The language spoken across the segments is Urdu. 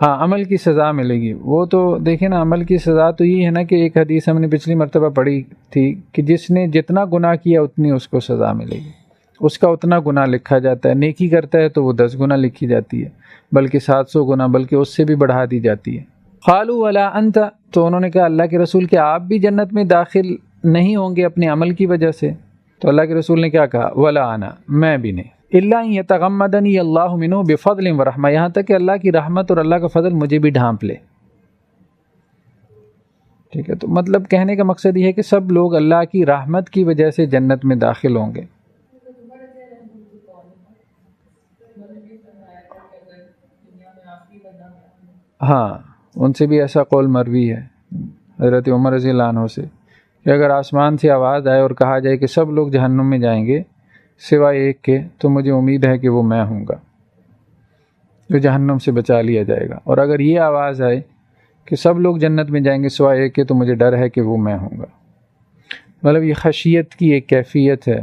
ہاں عمل کی سزا ملے گی. وہ تو دیکھیں نا، عمل کی سزا تو یہ ہے نا کہ ایک حدیث ہم نے پچھلی مرتبہ پڑھی تھی کہ جس نے جتنا گناہ کیا اتنی اس کو سزا ملے گی، اس کا اتنا گناہ لکھا جاتا ہے. نیکی کرتا ہے تو وہ 10 گنا لکھی جاتی ہے، بلکہ 700 گنا، بلکہ اس سے بھی بڑھا دی جاتی ہے. قالوا ولا انت، تو انہوں نے کہا اللہ کے رسول کہ آپ بھی جنت میں داخل نہیں ہوں گے اپنے عمل کی وجہ سے؟ تو اللہ کے رسول نے کیا کہا؟ ولا انا، میں بھی نہیں. الا ان یتغمدنی اللہ منہ بفضل ورحمہ، یہاں تک کہ اللہ کی رحمت اور اللہ کا فضل مجھے بھی ڈھانپ لے. ٹھیک ہے، تو مطلب کہنے کا مقصد یہ ہے کہ سب لوگ اللہ کی رحمت کی وجہ سے جنت میں داخل ہوں گے. ہاں ان سے بھی ایسا قول مروی ہے حضرت عمر رضی اللہ عنہ سے کہ اگر آسمان سے آواز آئے اور کہا جائے کہ سب لوگ جہنم میں جائیں گے سوائے ایک کے، تو مجھے امید ہے کہ وہ میں ہوں گا جو جہنم سے بچا لیا جائے گا. اور اگر یہ آواز آئے کہ سب لوگ جنت میں جائیں گے سوائے ایک کے، تو مجھے ڈر ہے کہ وہ میں ہوں گا. مطلب یہ خشیت کی ایک کیفیت ہے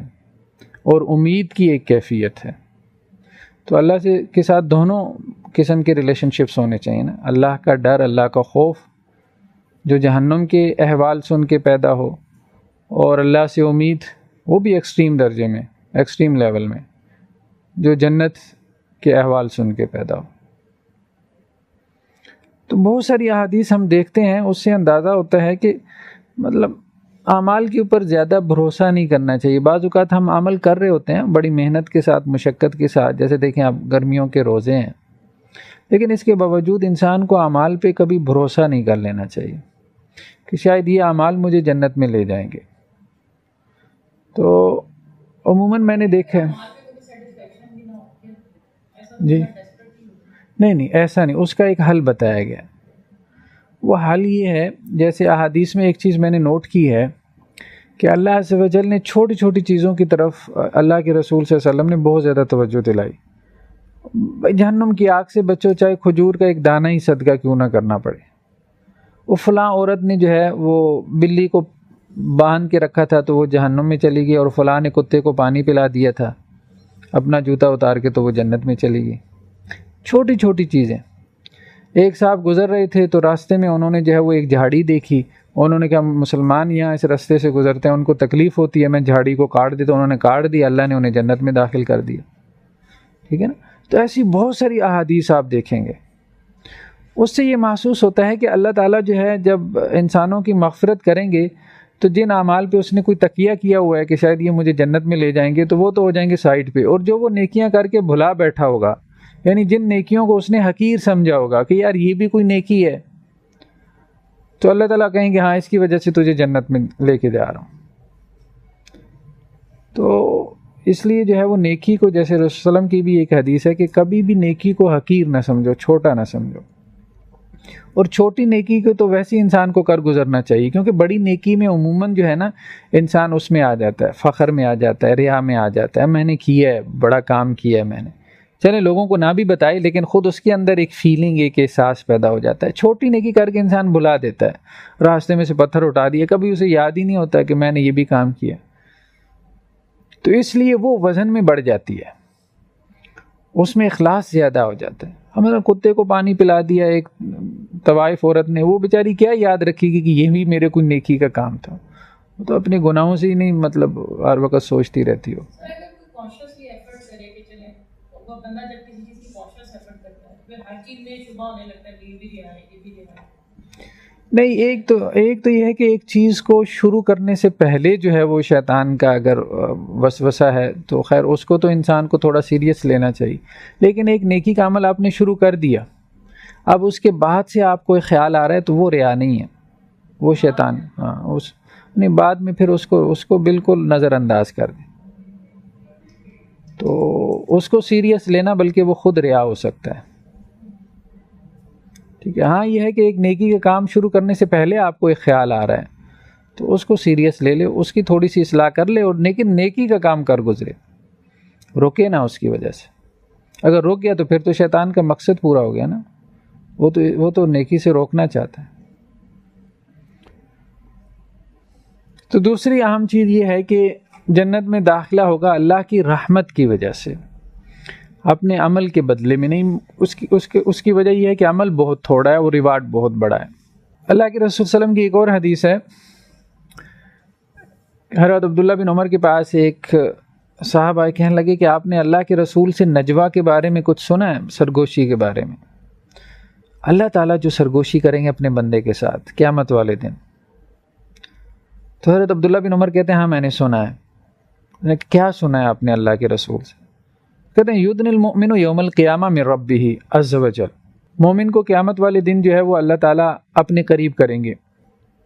اور امید کی ایک کیفیت ہے. تو اللہ سے کے ساتھ دونوں قسم کے ریلیشن شپس ہونے چاہیے نا، اللہ کا ڈر، اللہ کا خوف جو جہنم کے احوال سن کے پیدا ہو، اور اللہ سے امید وہ بھی ایکسٹریم درجے میں، ایکسٹریم لیول میں، جو جنت کے احوال سن کے پیدا ہو. تو بہت ساری احادیث ہم دیکھتے ہیں، اس سے اندازہ ہوتا ہے کہ مطلب اعمال کے اوپر زیادہ بھروسہ نہیں کرنا چاہیے. بعض اوقات ہم عمل کر رہے ہوتے ہیں بڑی محنت کے ساتھ، مشقت کے ساتھ، جیسے دیکھیں آپ گرمیوں کے روزے ہیں، لیکن اس کے باوجود انسان کو اعمال پہ کبھی بھروسہ نہیں کر لینا چاہیے کہ شاید یہ اعمال مجھے جنت میں لے جائیں گے. تو عموماً میں نے دیکھا ہے جی نہیں ایسا نہیں، اس کا ایک حل بتایا گیا. وہ حل یہ ہے، جیسے احادیث میں ایک چیز میں نے نوٹ کی ہے کہ اللہ عز و جل نے چھوٹی چھوٹی چیزوں کی طرف اللہ کے رسول صلی اللہ علیہ وسلم نے بہت زیادہ توجہ دلائی. جہنم کی آگ سے بچو، چاہے کھجور کا ایک دانہ ہی صدقہ کیوں نہ کرنا پڑے. وہ فلاں عورت نے جو ہے وہ بلی کو باندھ کے رکھا تھا تو وہ جہنم میں چلی گئی، اور فلاں نے کتے کو پانی پلا دیا تھا اپنا جوتا اتار کے تو وہ جنت میں چلی گئی. چھوٹی چھوٹی چیزیں. ایک صاحب گزر رہے تھے تو راستے میں انہوں نے جو ہے وہ ایک جھاڑی دیکھی، انہوں نے کہا مسلمان یہاں اس راستے سے گزرتے ہیں، ان کو تکلیف ہوتی ہے، میں جھاڑی کو کاٹ دیتا. انہوں نے کاٹ دیا، اللہ نے انہیں جنت میں داخل کر دیا. ٹھیک ہے نا. تو ایسی بہت ساری احادیث آپ دیکھیں گے، اس سے یہ محسوس ہوتا ہے کہ اللہ تعالیٰ جو ہے جب انسانوں کی مغفرت کریں گے تو جن اعمال پہ اس نے کوئی تقیہ کیا ہوا ہے کہ شاید یہ مجھے جنت میں لے جائیں گے، تو وہ تو ہو جائیں گے سائڈ پہ. اور جو وہ نیکیاں کر کے بھلا بیٹھا ہوگا، یعنی جن نیکیوں کو اس نے حقیر سمجھا ہوگا کہ یار یہ بھی کوئی نیکی ہے، تو اللہ تعالیٰ کہیں گے ہاں اس کی وجہ سے تجھے جنت میں لے کے جا رہا ہوں. تو اس لیے جو ہے وہ نیکی کو، جیسے رسول صلی اللہ علیہ وسلم کی بھی ایک حدیث ہے کہ کبھی بھی نیکی کو حقیر نہ سمجھو، چھوٹا نہ سمجھو. اور چھوٹی نیکی کو تو ویسے انسان کو کر گزرنا چاہیے، کیونکہ بڑی نیکی میں عموماً جو ہے نا انسان اس میں آ جاتا ہے، فخر میں آ جاتا ہے، ریا میں آ جاتا ہے، میں نے کیا ہے، بڑا کام کیا ہے میں نے، چلے لوگوں کو نہ بھی بتائے لیکن خود اس کے اندر ایک فیلنگ، ایک احساس پیدا ہو جاتا ہے. چھوٹی نیکی کر کے انسان بھلا دیتا ہے، راستے میں سے پتھر اٹھا دیا، کبھی اسے یاد ہی نہیں ہوتا کہ میں نے یہ بھی کام کیا. تو اس لیے وہ وزن میں بڑھ جاتی ہے، اس میں اخلاص زیادہ ہو جاتا ہے. ہم نے کتے کو پانی پلا دیا ایک طوائف عورت نے، وہ بیچاری کیا یاد رکھے گی کہ یہ بھی میرے کوئی نیکی کا کام تھا. وہ تو اپنے گناہوں سے ہی نہیں مطلب ہر وقت سوچتی رہتی ہو. نہیں، ایک تو یہ ہے کہ ایک چیز کو شروع کرنے سے پہلے جو ہے وہ شیطان کا اگر وسوسہ ہے تو خیر اس کو تو انسان کو تھوڑا سیریس لینا چاہیے. لیکن ایک نیکی کا عمل آپ نے شروع کر دیا، اب اس کے بعد سے آپ کو ایک خیال آ رہا ہے تو وہ ریا نہیں ہے، وہ شیطان. ہاں اس نہیں، بعد میں پھر اس کو بالکل نظر انداز کر دیں تو اس کو سیریس لینا بلکہ وہ خود ریا ہو سکتا ہے. ٹھیک ہے. ہاں یہ ہے کہ ایک نیکی کا کام شروع کرنے سے پہلے آپ کو ایک خیال آ رہا ہے تو اس کو سیریس لے لے، اس کی تھوڑی سی اصلاح کر لے، اور لیکن نیکی کا کام کر گزرے، رکے نہ اس کی وجہ سے. اگر رک گیا تو پھر تو شیطان کا مقصد پورا ہو گیا نا، وہ تو نیکی سے روکنا چاہتا ہے. تو دوسری اہم چیز یہ ہے کہ جنت میں داخلہ ہوگا اللہ کی رحمت کی وجہ سے. اپنے عمل کے بدلے میں نہیں، اس کی وجہ یہ ہے کہ عمل بہت تھوڑا ہے اور ریوارڈ بہت بڑا ہے۔ اللہ کے رسول صلی اللہ علیہ وسلم کی ایک اور حدیث ہے، حضرت عبداللہ بن عمر کے پاس ایک صاحب آئے، کہنے لگے کہ آپ نے اللہ کے رسول سے نجوہ کے بارے میں کچھ سنا ہے، سرگوشی کے بارے میں؟ اللہ تعالیٰ جو سرگوشی کریں گے اپنے بندے کے ساتھ قیامت والے دن۔ تو حضرت عبداللہ بن عمر کہتے ہیں ہاں میں نے سنا ہے۔ کیا سنا ہے آپ نے اللہ کے رسول سے؟ کہتے ہیں یدن المؤمن یوم القیامہ من ربہ عز وجل، مومن کو قیامت والے دن جو ہے وہ اللہ تعالیٰ اپنے قریب کریں گے،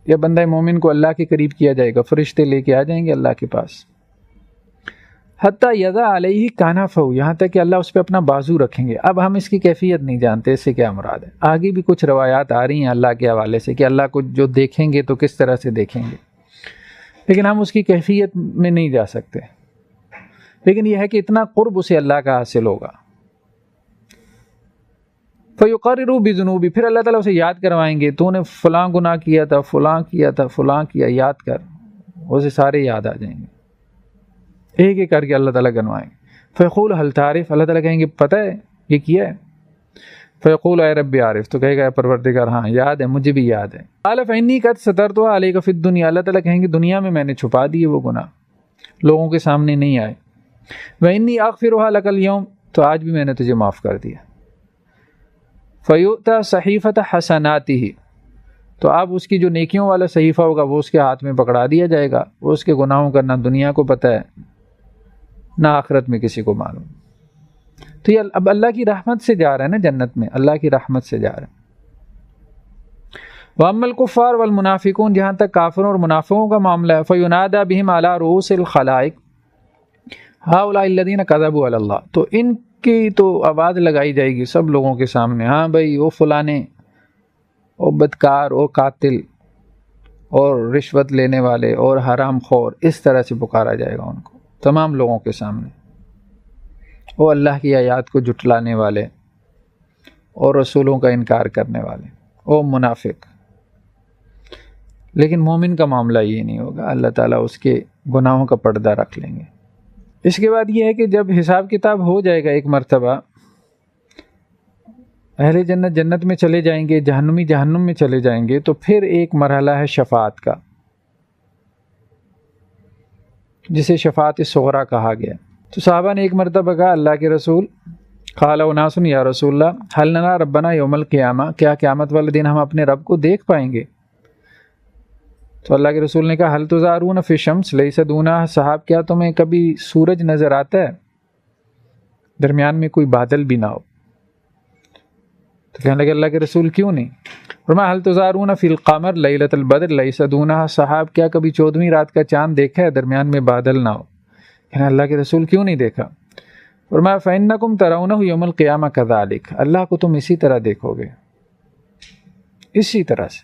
یا بندہ مومن کو اللہ کے قریب کیا جائے گا، فرشتے لے کے آ جائیں گے اللہ کے پاس، حتیٰ یضع علیہ کانفہ، یہاں تک کہ اللہ اس پہ اپنا بازو رکھیں گے۔ اب ہم اس کی کیفیت نہیں جانتے، اس سے کیا مراد ہے، آگے بھی کچھ روایات آ رہی ہیں اللہ کے حوالے سے کہ اللہ کو جو دیکھیں گے تو کس طرح سے دیکھیں گے، لیکن ہم اس کی کیفیت میں نہیں جا سکتے، لیکن یہ ہے کہ اتنا قرب اسے اللہ کا حاصل ہوگا۔ فَيُقَرِّرُ بِذُنُوبِ، پھر اللہ تعالیٰ اسے یاد کروائیں گے، تو نے فلاں گناہ کیا تھا، فلاں کیا تھا، فلاں کیا، یاد کر، اسے سارے یاد آ جائیں گے، ایک ایک کر کے اللہ تعالیٰ گنوائیں گے۔ فیقول هل تعرف، اللہ تعالیٰ کہیں گے پتہ ہے یہ کیا ہے؟ فیقول اے رب عارف، تو کہے گا پروردگار ہاں یاد ہے، مجھے بھی یاد ہے۔ قال فإني قد سترتها عليك في الدنيا، اللہ تعالیٰ کہیں گے دنیا میں نے چھپا دیے وہ گناہ، لوگوں کے سامنے نہیں آئے۔ وإني أغفرها لك اليوم، تو آج بھی میں نے تجھے معاف کر دیا۔ فیؤتی صحیفۃ حسناتہ، تو اب اس کی جو نیکیوں والا صحیفہ ہوگا وہ اس کے ہاتھ میں پکڑا دیا جائے گا، وہ اس کے گناہوں کا نہ دنیا کو پتہ ہے نہ آخرت میں کسی کو معلوم۔ تو یہ اب اللہ کی رحمت سے جا رہا ہے نا جنت میں، اللہ کی رحمت سے جا رہا ہے۔ وَأَمَّا الْكُفَّارُ وَالْمُنَافِقُونَ، جہاں تک کافروں اور منافقوں کا معاملہ ہے، فَيُنَادَى بِهِمْ عَلَى رُؤُوسِ الْخَلَائِقِ هَؤُلَاءِ الَّذِينَ كَذَبُوا عَلَى اللَّهِ، تو ان کی تو آواز لگائی جائے گی سب لوگوں کے سامنے، ہاں بھائی وہ فلانے، وہ بدکار، وہ قاتل، اور رشوت لینے والے، اور حرام خور، اس طرح سے پکارا جائے گا ان کو تمام لوگوں کے سامنے، وہ اللہ کی آیات کو جھٹلانے والے اور رسولوں کا انکار کرنے والے، وہ منافق۔ لیکن مومن کا معاملہ یہ نہیں ہوگا، اللہ تعالیٰ اس کے گناہوں کا پردہ رکھ لیں گے۔ اس کے بعد یہ ہے کہ جب حساب کتاب ہو جائے گا ایک مرتبہ، اہل جنت جنت میں چلے جائیں گے، جہنمی جہنم میں چلے جائیں گے، تو پھر ایک مرحلہ ہے شفاعت کا، جسے شفاعت صغریٰ کہا گیا۔ تو صحابہ نے ایک مرتبہ کہا اللہ کے رسول، قال اناس یا رسول اللہ هل نرى ربنا یوم القیامہ، کیا قیامت والے دن ہم اپنے رب کو دیکھ پائیں گے؟ تو اللہ کے رسول نے کہا هل تزارون فی الشمس لیس دونها، صحاب کیا تمہیں کبھی سورج نظر آتا ہے درمیان میں کوئی بادل بھی نہ ہو؟ تو کہنے لگے اللہ کے رسول کیوں نہیں؟ فرمایا هل تزارون فی القمر لیلۃ البدر لیس دونها، صحاب کیا کبھی 14ویں رات کا چاند دیکھا ہے درمیان میں بادل نہ ہو؟ کہنا اللہ کے رسول کیوں نہیں دیکھا؟ فرمایا فإنکم ترونہ یوم القیامہ کذالک، اللہ کو تم اسی طرح دیکھو گے، اسی طرح سے،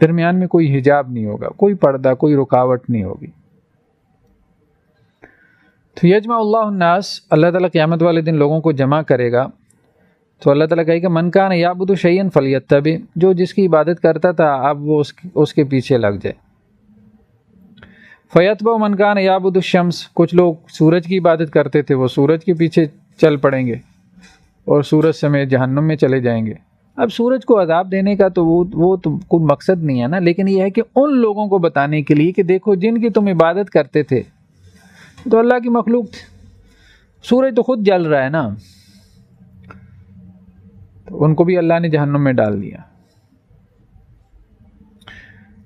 درمیان میں کوئی حجاب نہیں ہوگا، کوئی پردہ، کوئی رکاوٹ نہیں ہوگی۔ تو یجمع اللہ الناس، اللہ تعالیٰ قیامت والے دن لوگوں کو جمع کرے گا، تو اللہ تعالیٰ کہے گا من کان یعبد شیئا فلیتبع، جو جس کی عبادت کرتا تھا اب وہ اس کے پیچھے لگ جائے۔ فیتبع من کان یعبد الشمس، کچھ لوگ سورج کی عبادت کرتے تھے، وہ سورج کے پیچھے چل پڑیں گے اور سورج سمیت جہنم میں چلے جائیں گے۔ اب سورج کو عذاب دینے کا تو وہ تو کوئی مقصد نہیں ہے نا، لیکن یہ ہے کہ ان لوگوں کو بتانے کے لیے کہ دیکھو جن کی تم عبادت کرتے تھے تو اللہ کی مخلوق تھی، سورج تو خود جل رہا ہے نا، تو ان کو بھی اللہ نے جہنم میں ڈال دیا۔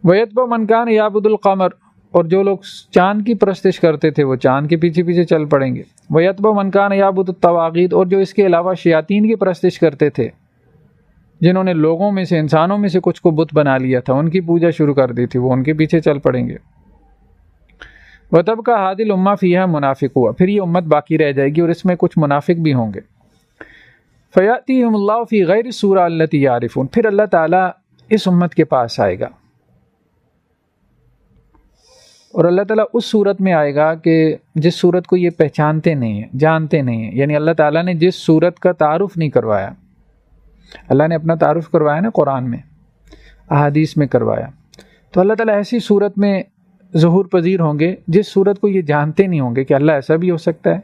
وَيَتْبَعُ مَنْ كَانَ يَعْبُدُ الْقَمَرَ، اور جو لوگ چاند کی پرستش کرتے تھے وہ چاند کے پیچھے پیچھے چل پڑیں گے۔ وَيَتْبَعُ مَنْ كَانَ يَعْبُدُ الطَّوَاغِيتَ، اور جو اس کے علاوہ شیاطین کی پرستش کرتے تھے، جنہوں نے لوگوں میں سے، انسانوں میں سے کچھ کو بت بنا لیا تھا، ان کی پوجا شروع کر دی تھی، وہ ان کے پیچھے چل پڑیں گے۔ وَتَبْقَى هَذِهِ الْأُمَّةُ فِيهَا مُنَافِقُونَ، پھر یہ امت باقی رہ جائے گی اور اس میں کچھ منافق بھی ہوں گے۔ فَيَأْتِيهِمُ اللَّهُ فِي غَيْرِ الصُّورَةِ الَّتِي يَعْرِفُونَ، پھر اللہ تعالیٰ اس امت کے پاس آئے گا، اور اللہ تعالیٰ اس صورت میں آئے گا کہ جس صورت کو یہ پہچانتے نہیں ہیں، جانتے نہیں ہیں، یعنی اللہ تعالیٰ نے جس صورت کا تعارف نہیں کروایا، اللہ نے اپنا تعارف کروایا نا قرآن میں، احادیث میں کروایا، تو اللہ تعالیٰ ایسی صورت میں ظہور پذیر ہوں گے جس صورت کو یہ جانتے نہیں ہوں گے کہ اللہ ایسا بھی ہو سکتا ہے۔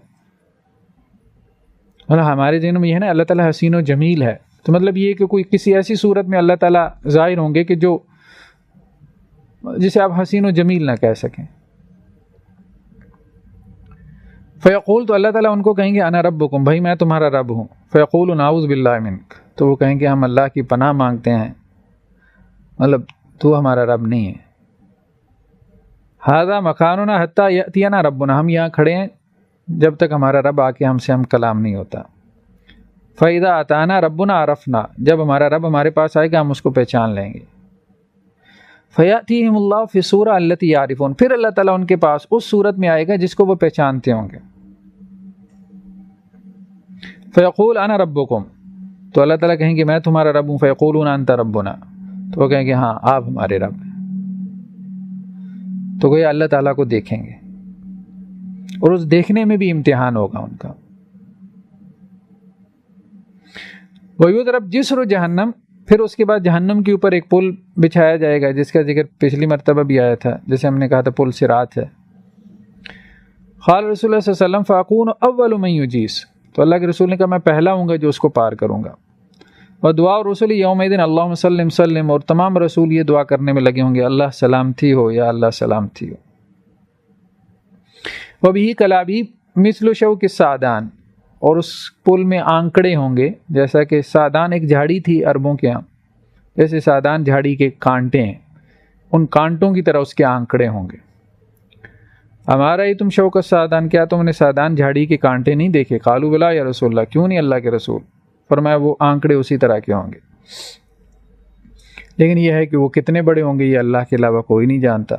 مطلب ہمارے ذہن میں یہ ہے نا اللہ تعالیٰ حسین و جمیل ہے، تو مطلب یہ کہ کوئی کسی ایسی صورت میں اللہ تعالیٰ ظاہر ہوں گے کہ جو جسے آپ حسین و جمیل نہ کہہ سکیں. فیقول، تو اللہ تعالیٰ ان کو کہیں گے انا ربکم، بھائی میں تمہارا رب ہوں. فیقول نعوذ باللہ منک، تو وہ کہیں گے ہم اللہ کی پناہ مانگتے ہیں، مطلب تو ہمارا رب نہیں ہے. ھذا مکاننا حتی یأتینا ربنا، ہم یہاں کھڑے ہیں جب تک ہمارا رب آ کے ہم کلام نہیں ہوتا. فاذا اتانا ربنا عرفنا، جب ہمارا رب ہمارے پاس آئے گا ہم اس کو پہچان لیں گے. فیاتیہم اللہ فی الصورۃ التی یعرفون، پھر اللہ تعالیٰ ان کے پاس اس صورت میں آئے گا جس کو وہ پہچانتے ہوں گے. فیقول انا ربکم، تو اللہ تعالیٰ کہیں گے میں تمہارا رب ہوں. فیقولون انت ربنا، تو وہ کہیں گے ہاں آپ ہمارے رب ہیں. تو گویا اللہ تعالیٰ کو دیکھیں گے، اور اس دیکھنے میں بھی امتحان ہوگا ان کا. وَيُضْرَبْ جِسْرُ جہنم، پھر اس کے بعد جہنم کے اوپر ایک پل بچھایا جائے گا جس کا ذکر پچھلی مرتبہ بھی آیا تھا، جیسے ہم نے کہا تھا پل صراط ہے. قال رسول اللہ صلی اللہ علیہ وسلم فاکون اول من یجیز، تو اللہ کے رسول نے کہا میں پہلا ہوں گا جو اس کو پار کروں گا. ودعاء الرسول یومئذ اللہم سلم سلم، اور تمام رسول یہ دعا کرنے میں لگے ہوں گے اللہ سلامتی ہو یا اللہ سلامتی ہو. وبہ کلابیب مثل شوک السعدان، اور اس پل میں آنکڑے ہوں گے جیسا کہ سعدان ایک جھاڑی تھی عربوں کے ہاں، جیسے سعدان جھاڑی کے کانٹے ہیں، ان کانٹوں کی طرح اس کے آنکڑے ہوں گے. ہمارا ہی تم شوک السعدان، کیا تم نے سعدان جھاڑی کے کانٹے نہیں دیکھے؟ قالوا بلا یا رسول اللہ، کیوں نہیں اللہ کے رسول؟ فرمایا وہ آنکڑے اسی طرح کے ہوں گے، لیکن یہ ہے کہ وہ کتنے بڑے ہوں گے یہ اللہ کے علاوہ کوئی نہیں جانتا.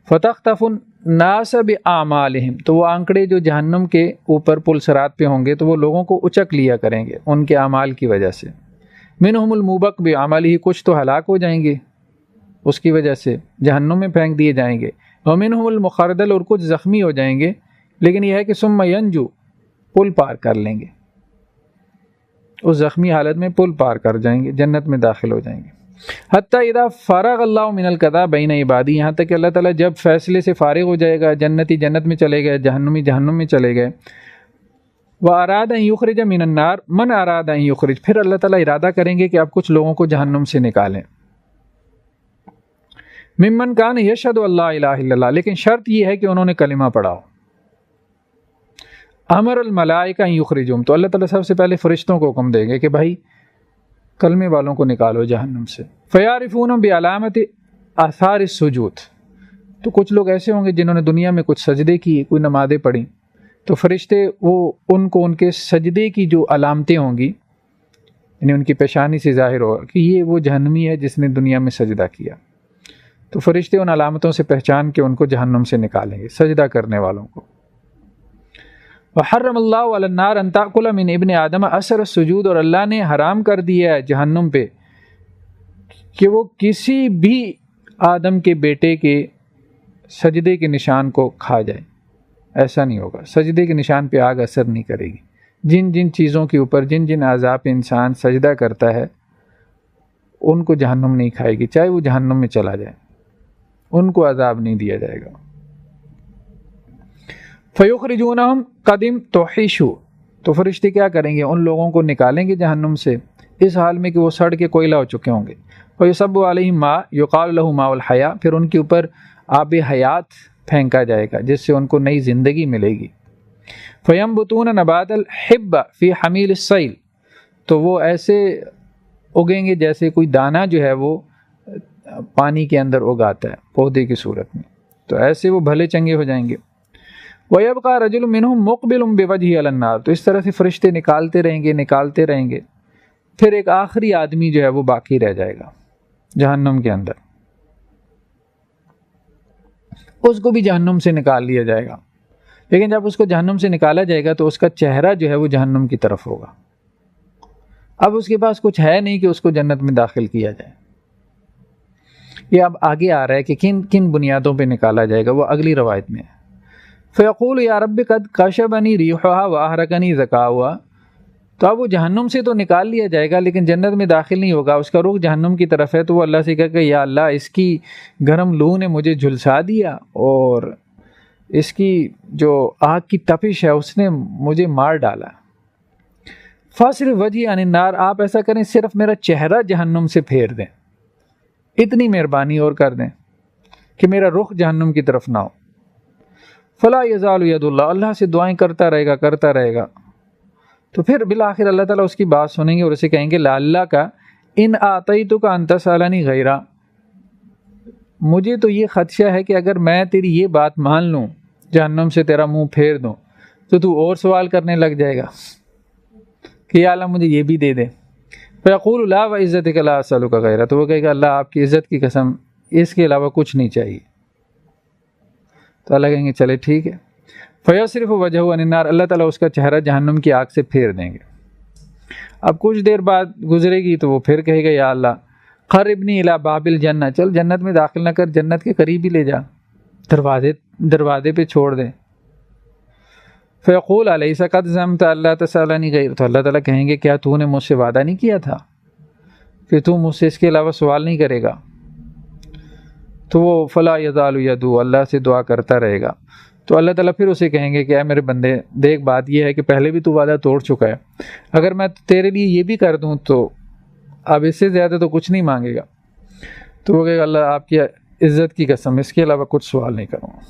فتخطف الناس باعمالہم، تو وہ آنکڑے جو جہنم کے اوپر پل صراط پہ ہوں گے تو وہ لوگوں کو اچک لیا کریں گے ان کے اعمال کی وجہ سے. منہم الموبق بعملہ، کچھ تو ہلاک ہو جائیں گے اس کی وجہ سے، جہنم میں پھینک دیے جائیں گے. ومنہم المخردل، اور کچھ زخمی ہو جائیں گے، لیکن یہ ہے کہ ثم ینجو، پل پار کر لیں گے، اس زخمی حالت میں پل پار کر جائیں گے، جنت میں داخل ہو جائیں گے. حتیٰ اذا فارغ اللہ من القضاء بین عبادی، یہاں تک کہ اللہ تعالیٰ جب فیصلے سے فارغ ہو جائے گا، جنتی جنت میں چلے گئے، جہنمی جہنم میں چلے گئے. واراد ان یخرج من النار من اراد ان یخرج، پھر اللہ تعالیٰ ارادہ کریں گے کہ آپ کچھ لوگوں کو جہنم سے نکالیں. ممن کان یشہد اللہ الہ الا اللہ، لیکن شرط یہ ہے کہ انہوں نے کلمہ پڑھا ہو. امر الملائکہ ان یخرجہم، تو اللہ تعالیٰ سب سے پہلے فرشتوں کو حکم دیں گے کہ بھائی کلمے والوں کو نکالو جہنم سے. فیعرفون بعلامت آثار السجود، تو کچھ لوگ ایسے ہوں گے جنہوں نے دنیا میں کچھ سجدے کی، کوئی نمازیں پڑھی، تو فرشتے وہ ان کو ان کے سجدے کی جو علامتیں ہوں گی، یعنی ان کی پیشانی سے ظاہر ہوگا کہ یہ وہ جہنمی ہے جس نے دنیا میں سجدہ کیا، تو فرشتے ان علامتوں سے پہچان کے ان کو جہنم سے نکالیں گے، سجدہ کرنے والوں کو. وحرم اللہ علی النار ان تاکل من ابن آدم اثر السجود، اور اللہ نے حرام کر دیا ہے جہنم پہ کہ وہ کسی بھی آدم کے بیٹے کے سجدے کے نشان کو کھا جائے. ایسا نہیں ہوگا، سجدے کے نشان پہ آگ اثر نہیں کرے گی. جن جن چیزوں کے اوپر جن جن اعضاء پہ انسان سجدہ کرتا ہے ان کو جہنم نہیں کھائے گی، چاہے وہ جہنم میں چلا جائے، ان کو عذاب نہیں دیا جائے گا. فیخرجونہم قدم توحیشو، تو فرشتے کیا کریں گے؟ ان لوگوں کو نکالیں گے جہنم سے اس حال میں کہ وہ سڑ کے کوئلہ ہو چکے ہوں گے. فیصب علیہم ماء یقال لہ ماء الحیاء، پھر ان کے اوپر آب حیات پھینکا جائے گا جس سے ان کو نئی زندگی ملے گی. فینبتون نبات الحب فی حمیل السیل، تو وہ ایسے اگیں گے جیسے کوئی دانہ جو ہے وہ پانی کے اندر اگاتا ہے پودے کی صورت میں، تو ایسے وہ بھلے چنگے ہو جائیں گے. وَيَبْقَى رَجُلٌ مِّنْهُمْ مُقْبِلٌ بِوَجْهِهِ عَلَى النَّارِ، تو اس طرح سے فرشتے نکالتے رہیں گے، پھر ایک آخری آدمی جو ہے وہ باقی رہ جائے گا جہنم کے اندر، اس کو بھی جہنم سے نکال لیا جائے گا. لیکن جب اس کو جہنم سے نکالا جائے گا تو اس کا چہرہ جو ہے وہ جہنم کی طرف ہوگا. اب اس کے پاس کچھ ہے نہیں کہ اس کو جنت میں داخل کیا جائے. یہ اب آگے آ رہا ہے کہ کن کن بنیادوں پہ نکالا جائے گا، وہ اگلی روایت میں ہے. فیقول یا رب قد کشبنی ریحھا واحرقنی ذکاؤھا، تو اب وہ جہنم سے تو نکال لیا جائے گا لیکن جنت میں داخل نہیں ہوگا، اس کا رخ جہنم کی طرف ہے. تو وہ اللہ سے کہا کہ یا اللہ اس کی گرم لو نے مجھے جھلسا دیا اور اس کی جو آگ کی تپش ہے اس نے مجھے مار ڈالا. فاصرف وجہی عن النار، آپ ایسا کریں صرف میرا چہرہ جہنم سے پھیر دیں، اتنی مہربانی اور کر دیں کہ میرا رخ جہنم کی طرف نہ ہو۔ فلا یزال ید اللہ، اللہ سے دعائیں کرتا رہے گا۔ تو پھر بالآخر اللہ تعالیٰ اس کی بات سنیں گے اور اسے کہیں گے لعلک کا ان اعطیتک ان تسألنی غیرہ، مجھے تو یہ خدشہ ہے کہ اگر میں تیری یہ بات مان لوں، جہنم سے تیرا منہ پھیر دوں، تو اور سوال کرنے لگ جائے گا کہ یا اللہ مجھے یہ بھی دے دے۔ فیقول لا وعزتک لا اسألک غیرہ، تو وہ کہے گا اللہ آپ کی عزت کی قسم اس کے علاوہ کچھ نہیں چاہیے۔ تو اللہ کہیں گے چلے ٹھیک ہے۔ فیصرف وجہہ عن النار، اللہ تعالیٰ اس کا چہرہ جہنم کی آگ سے پھیر دیں گے۔ اب کچھ دیر بعد گزرے گی تو وہ پھر کہے گا یا اللہ قربنی الی باب الجنہ، چل جنت میں داخل نہ کر، جنت کے قریب ہی لے جا، دروازے پہ چھوڑ دے۔ فیقول الیس قد زعمت اللہ تسألنی غیر، تو اللہ تعالیٰ کہیں گے کیا تو نے مجھ سے وعدہ نہیں کیا تھا کہ تو مجھ سے اس کے علاوہ سوال نہیں کرے گا؟ تو وہ فلا یزال یدعو، اللہ سے دعا کرتا رہے گا۔ تو اللہ تعالیٰ پھر اسے کہیں گے کہ اے میرے بندے دیکھ، بات یہ ہے کہ پہلے بھی تو وعدہ توڑ چکا ہے، اگر میں تیرے لیے یہ بھی کر دوں تو اب اس سے زیادہ تو کچھ نہیں مانگے گا۔ تو وہ کہے گا اللہ آپ کی عزت کی قسم اس کے علاوہ کچھ سوال نہیں کروں گا۔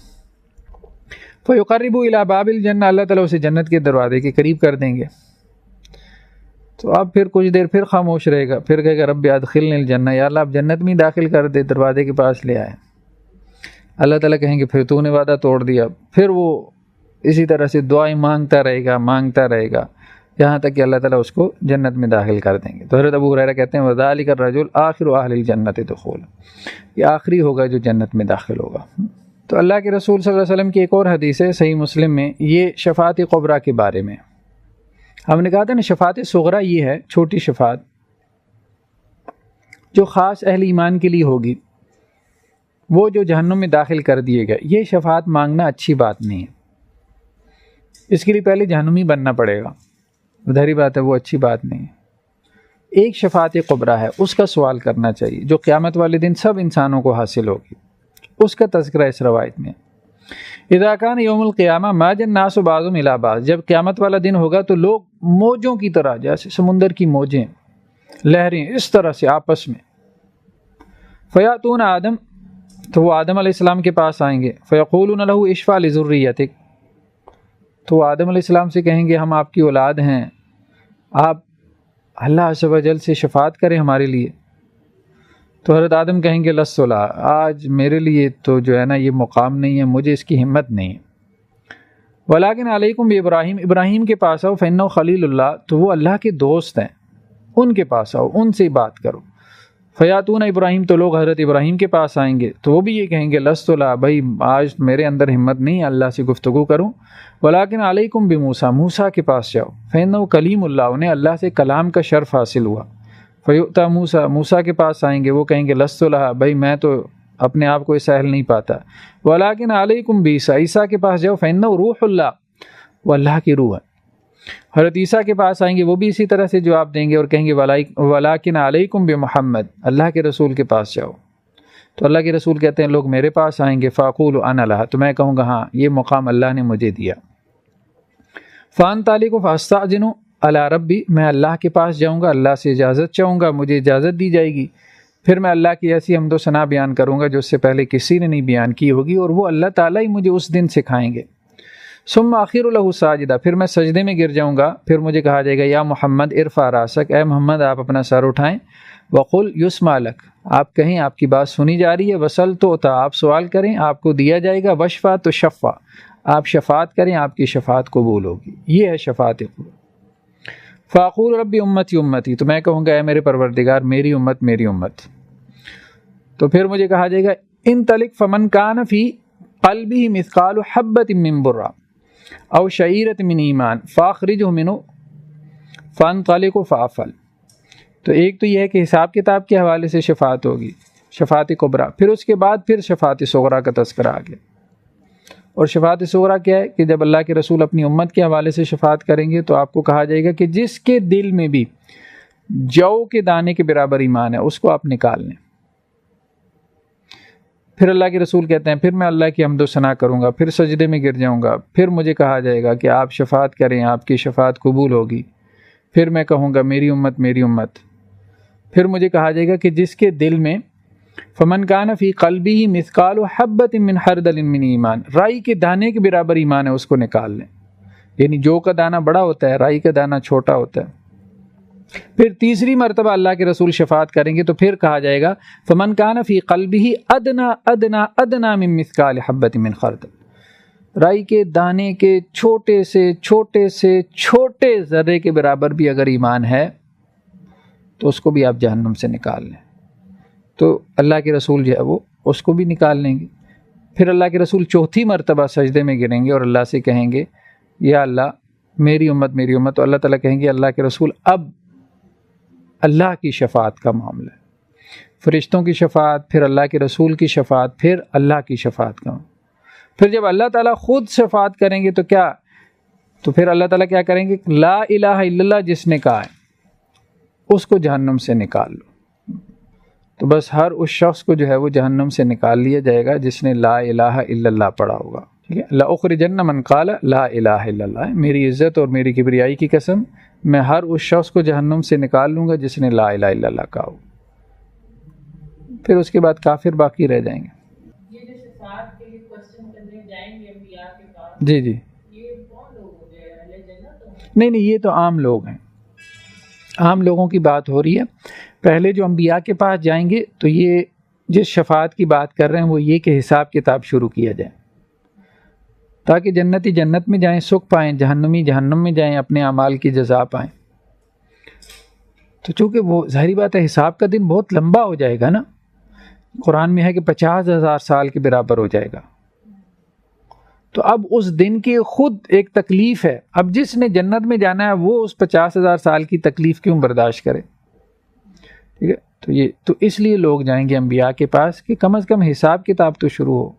فیقرب الی باب الجنہ، اللہ تعالیٰ اسے جنت کے دروازے کے قریب کر دیں گے۔ تو اب پھر کچھ دیر پھر خاموش رہے گا، پھر کہے گا رب ادخلنی الجنہ، یا اللہ آپ جنت میں داخل کر دے، دروازے کے پاس لے آئے۔ اللہ تعالیٰ کہیں گے پھر تو نے وعدہ توڑ دیا۔ پھر وہ اسی طرح سے دعائیں مانگتا رہے گا یہاں تک کہ اللہ تعالیٰ اس کو جنت میں داخل کر دیں گے۔ تو حضرت ابو ہریرہ کہتے ہیں وذالک الرجل آخر اہل الجنت دخولا، یہ آخری ہوگا جو جنت میں داخل ہوگا۔ تو اللہ کے رسول صلی اللہ علیہ وسلم کی ایک اور حدیث ہے صحیح مسلم میں، یہ شفاعت کبریٰ کے بارے میں۔ ہم نے کہا تھا نا شفاعت صغریٰ یہ ہے چھوٹی شفاعت جو خاص اہل ایمان کے لیے ہوگی، وہ جو جہنم میں داخل کر دیے گئے۔ یہ شفاعت مانگنا اچھی بات نہیں ہے، اس کے لیے پہلے جہنمی بننا پڑے گا، ظاہری بات ہے وہ اچھی بات نہیں ہے۔ ایک شفاعت کبریٰ ہے، اس کا سوال کرنا چاہیے جو قیامت والے دن سب انسانوں کو حاصل ہوگی، اس کا تذکرہ اس روایت میں۔ اذا کان یوم القیامہ ماج الناس بعضهم الی بعض، جب قیامت والا دن ہوگا تو لوگ موجوں کی طرح، جیسے سمندر کی موجیں، لہریں، اس طرح سے آپس میں۔ فیاتون آدم، تو وہ آدم علیہ السلام کے پاس آئیں گے، فیقولون له اشفع لذریتک، تو وہ آدم علیہ السلام سے کہیں گے ہم آپ کی اولاد ہیں، آپ اللہ عز و جل سے شفاعت کریں ہمارے لیے۔ تو حضرت آدم کہیں گے لست لا، آج میرے لیے تو جو ہے نا یہ مقام نہیں ہے، مجھے اس کی ہمت نہیں ہے۔ ولیکن علیکم بابراہیم، ابراہیم کے پاس آؤ، فإنہ خلیل اللہ، تو وہ اللہ کے دوست ہیں، ان کے پاس آؤ، ان سے بات کرو۔ فیاتون ابراہیم، تو لوگ حضرت ابراہیم کے پاس آئیں گے تو وہ بھی یہ کہیں گے لست لا، بھائی آج میرے اندر ہمت نہیں ہے اللہ سے گفتگو کروں۔ ولیکن علیکم بموسیٰ، موسیٰ کے پاس جاؤ، فإنہ کلیم اللہ، انہیں اللہ سے کلام کا شرف حاصل ہوا۔ فیؤتی موسیٰ، موسیٰ کے پاس آئیں گے، وہ کہیں گے لست لا، بھائی میں تو اپنے آپ کو اس اہل نہیں پاتا۔ ولیکن علیکم بعیسیٰ، عیسیٰ کے پاس جاؤ، فإنہ روح اللہ، وہ اللہ کی روح ہے۔ حضرت عیسیٰ کے پاس آئیں گے، وہ بھی اسی طرح سے جواب دیں گے اور کہیں گے ولیکن علیکم بمحمد، اللہ کے رسول کے پاس جاؤ۔ تو اللہ کے رسول کہتے ہیں لوگ میرے پاس آئیں گے، فاقول انا لہا، تو میں کہوں گا ہاں یہ مقام اللہ نے مجھے دیا۔ فانطلق فاستأذن علی ربی، میں اللہ کے پاس جاؤں گا، اللہ سے اجازت چاہوں گا، مجھے اجازت دی جائے گی، پھر میں اللہ کی ایسی حمد و ثنا بیان کروں گا جو اس سے پہلے کسی نے نہیں بیان کی ہوگی، اور وہ اللہ تعالیٰ ہی مجھے اس دن سکھائیں گے۔ ثم آخر له ساجدہ، پھر میں سجدے میں گر جاؤں گا، پھر مجھے کہا جائے گا یا محمد ارفع راسک، اے محمد آپ اپنا سر اٹھائیں، وقل یسمع لک، آپ کہیں آپ کی بات سنی جا رہی ہے، وسل تو آپ سوال کریں آپ کو دیا جائے گا، وشفع تو شفع، آپ شفاعت کریں آپ کی شفاعت قبول ہوگی۔ یہ ہے شفاعت قبول۔ فاقول ربی امتی امتی، تو میں کہوں گا اے میرے پروردگار میری امت میری امت۔ تو پھر مجھے کہا جائے گا انطلق فمن کان فی قلبہ مثقال حبۃ من برہ او شعیرۃ من ایمان فاخرجہ منہ فانطلق فافعل۔ تو ایک تو یہ ہے کہ حساب کتاب کے حوالے سے شفاعت ہوگی، شفاعت کبریٰ، پھر اس کے بعد پھر شفاعت صغریٰ کا تذکرہ آ گیا۔ اور شفاعت صغریٰ کیا ہے کہ جب اللہ کے رسول اپنی امت کے حوالے سے شفاعت کریں گے تو آپ کو کہا جائے گا کہ جس کے دل میں بھی جو کے دانے کے برابر ایمان ہے اس کو آپ نکال لیں۔ پھر اللہ کے رسول کہتے ہیں پھر میں اللہ کی حمد و ثنا کروں گا، پھر سجدے میں گر جاؤں گا، پھر مجھے کہا جائے گا کہ آپ شفاعت کریں آپ کی شفاعت قبول ہوگی، پھر میں کہوں گا میری امت میری امت. پھر مجھے کہا جائے گا کہ جس کے دل میں فمن کان فی قلبہ مثقال حبۃ من خردل من ایمان، رائی کے دانے کے برابر ایمان ہے، اس کو نکال لیں. یعنی جو کا دانہ بڑا ہوتا ہے، رائی کا دانہ چھوٹا ہوتا ہے. پھر تیسری مرتبہ اللہ کے رسول شفاعت کریں گے تو پھر کہا جائے گا فمن کان فی قلبہ ادنا ادنا ادنا من مثقال حبۃ من خردل، رائی کے دانے کے چھوٹے سے چھوٹے ذرے کے برابر بھی اگر ایمان ہے تو اس کو بھی آپ جہنم سے نکال لیں. تو اللہ کے رسول جو ہے وہ اس کو بھی نکال لیں گے. پھر اللہ کے رسول چوتھی مرتبہ سجدے میں گریں گے اور اللہ سے کہیں گے یا اللہ میری امت میری امت. تو اللہ تعالیٰ کہیں گے اللہ کے رسول اب اللہ کی شفاعت کا معاملہ ہے. فرشتوں کی شفاعت، پھر اللہ کے رسول کی شفاعت، پھر اللہ کی شفاعت کا. پھر جب اللہ تعالیٰ خود شفاعت کریں گے تو پھر اللہ تعالیٰ کیا کریں گے؟ لا الہ الا اللہ جس نے کہا ہے اس کو جہنم سے نکال لو. تو بس ہر اس شخص کو جو ہے وہ جہنم سے نکال لیا جائے گا جس نے لا الہ الا اللہ پڑھا ہوگا. ٹھیک ہے، لأخرجن من قال لا الہ الا اللہ. میری عزت اور میری کبریائی کی قسم، میں ہر اس شخص کو جہنم سے نکال لوں گا جس نے لا الہ الا اللہ کہا ہو. پھر اس کے بعد کافر باقی رہ جائیں گے. یہ جو شفاعت کے لیے کوسچن کرنے جائیں گے انبیاء کے پاس، جی یہ کون لوگ ہو گئے؟ اہل جنت؟ نہیں یہ تو عام لوگ ہیں، عام لوگوں کی بات ہو رہی ہے. پہلے جو انبیاء کے پاس جائیں گے تو یہ جس شفاعت کی بات کر رہے ہیں وہ یہ کہ حساب کتاب شروع کیا جائے تاکہ جنتی جنت میں جائیں سکھ پائیں، جہنمی جہنم میں جائیں اپنے اعمال کی جزا پائیں. تو چونکہ وہ ظاہری بات ہے حساب کا دن بہت لمبا ہو جائے گا نا، قرآن میں ہے کہ 50,000 سال کے برابر ہو جائے گا. تو اب اس دن کی خود ایک تکلیف ہے. اب جس نے جنت میں جانا ہے وہ اس 50,000 سال کی تکلیف کیوں برداشت کرے؟ ٹھیک ہے، تو اس لیے لوگ جائیں گے انبیاء کے پاس کہ کم از کم حساب کتاب تو شروع ہو.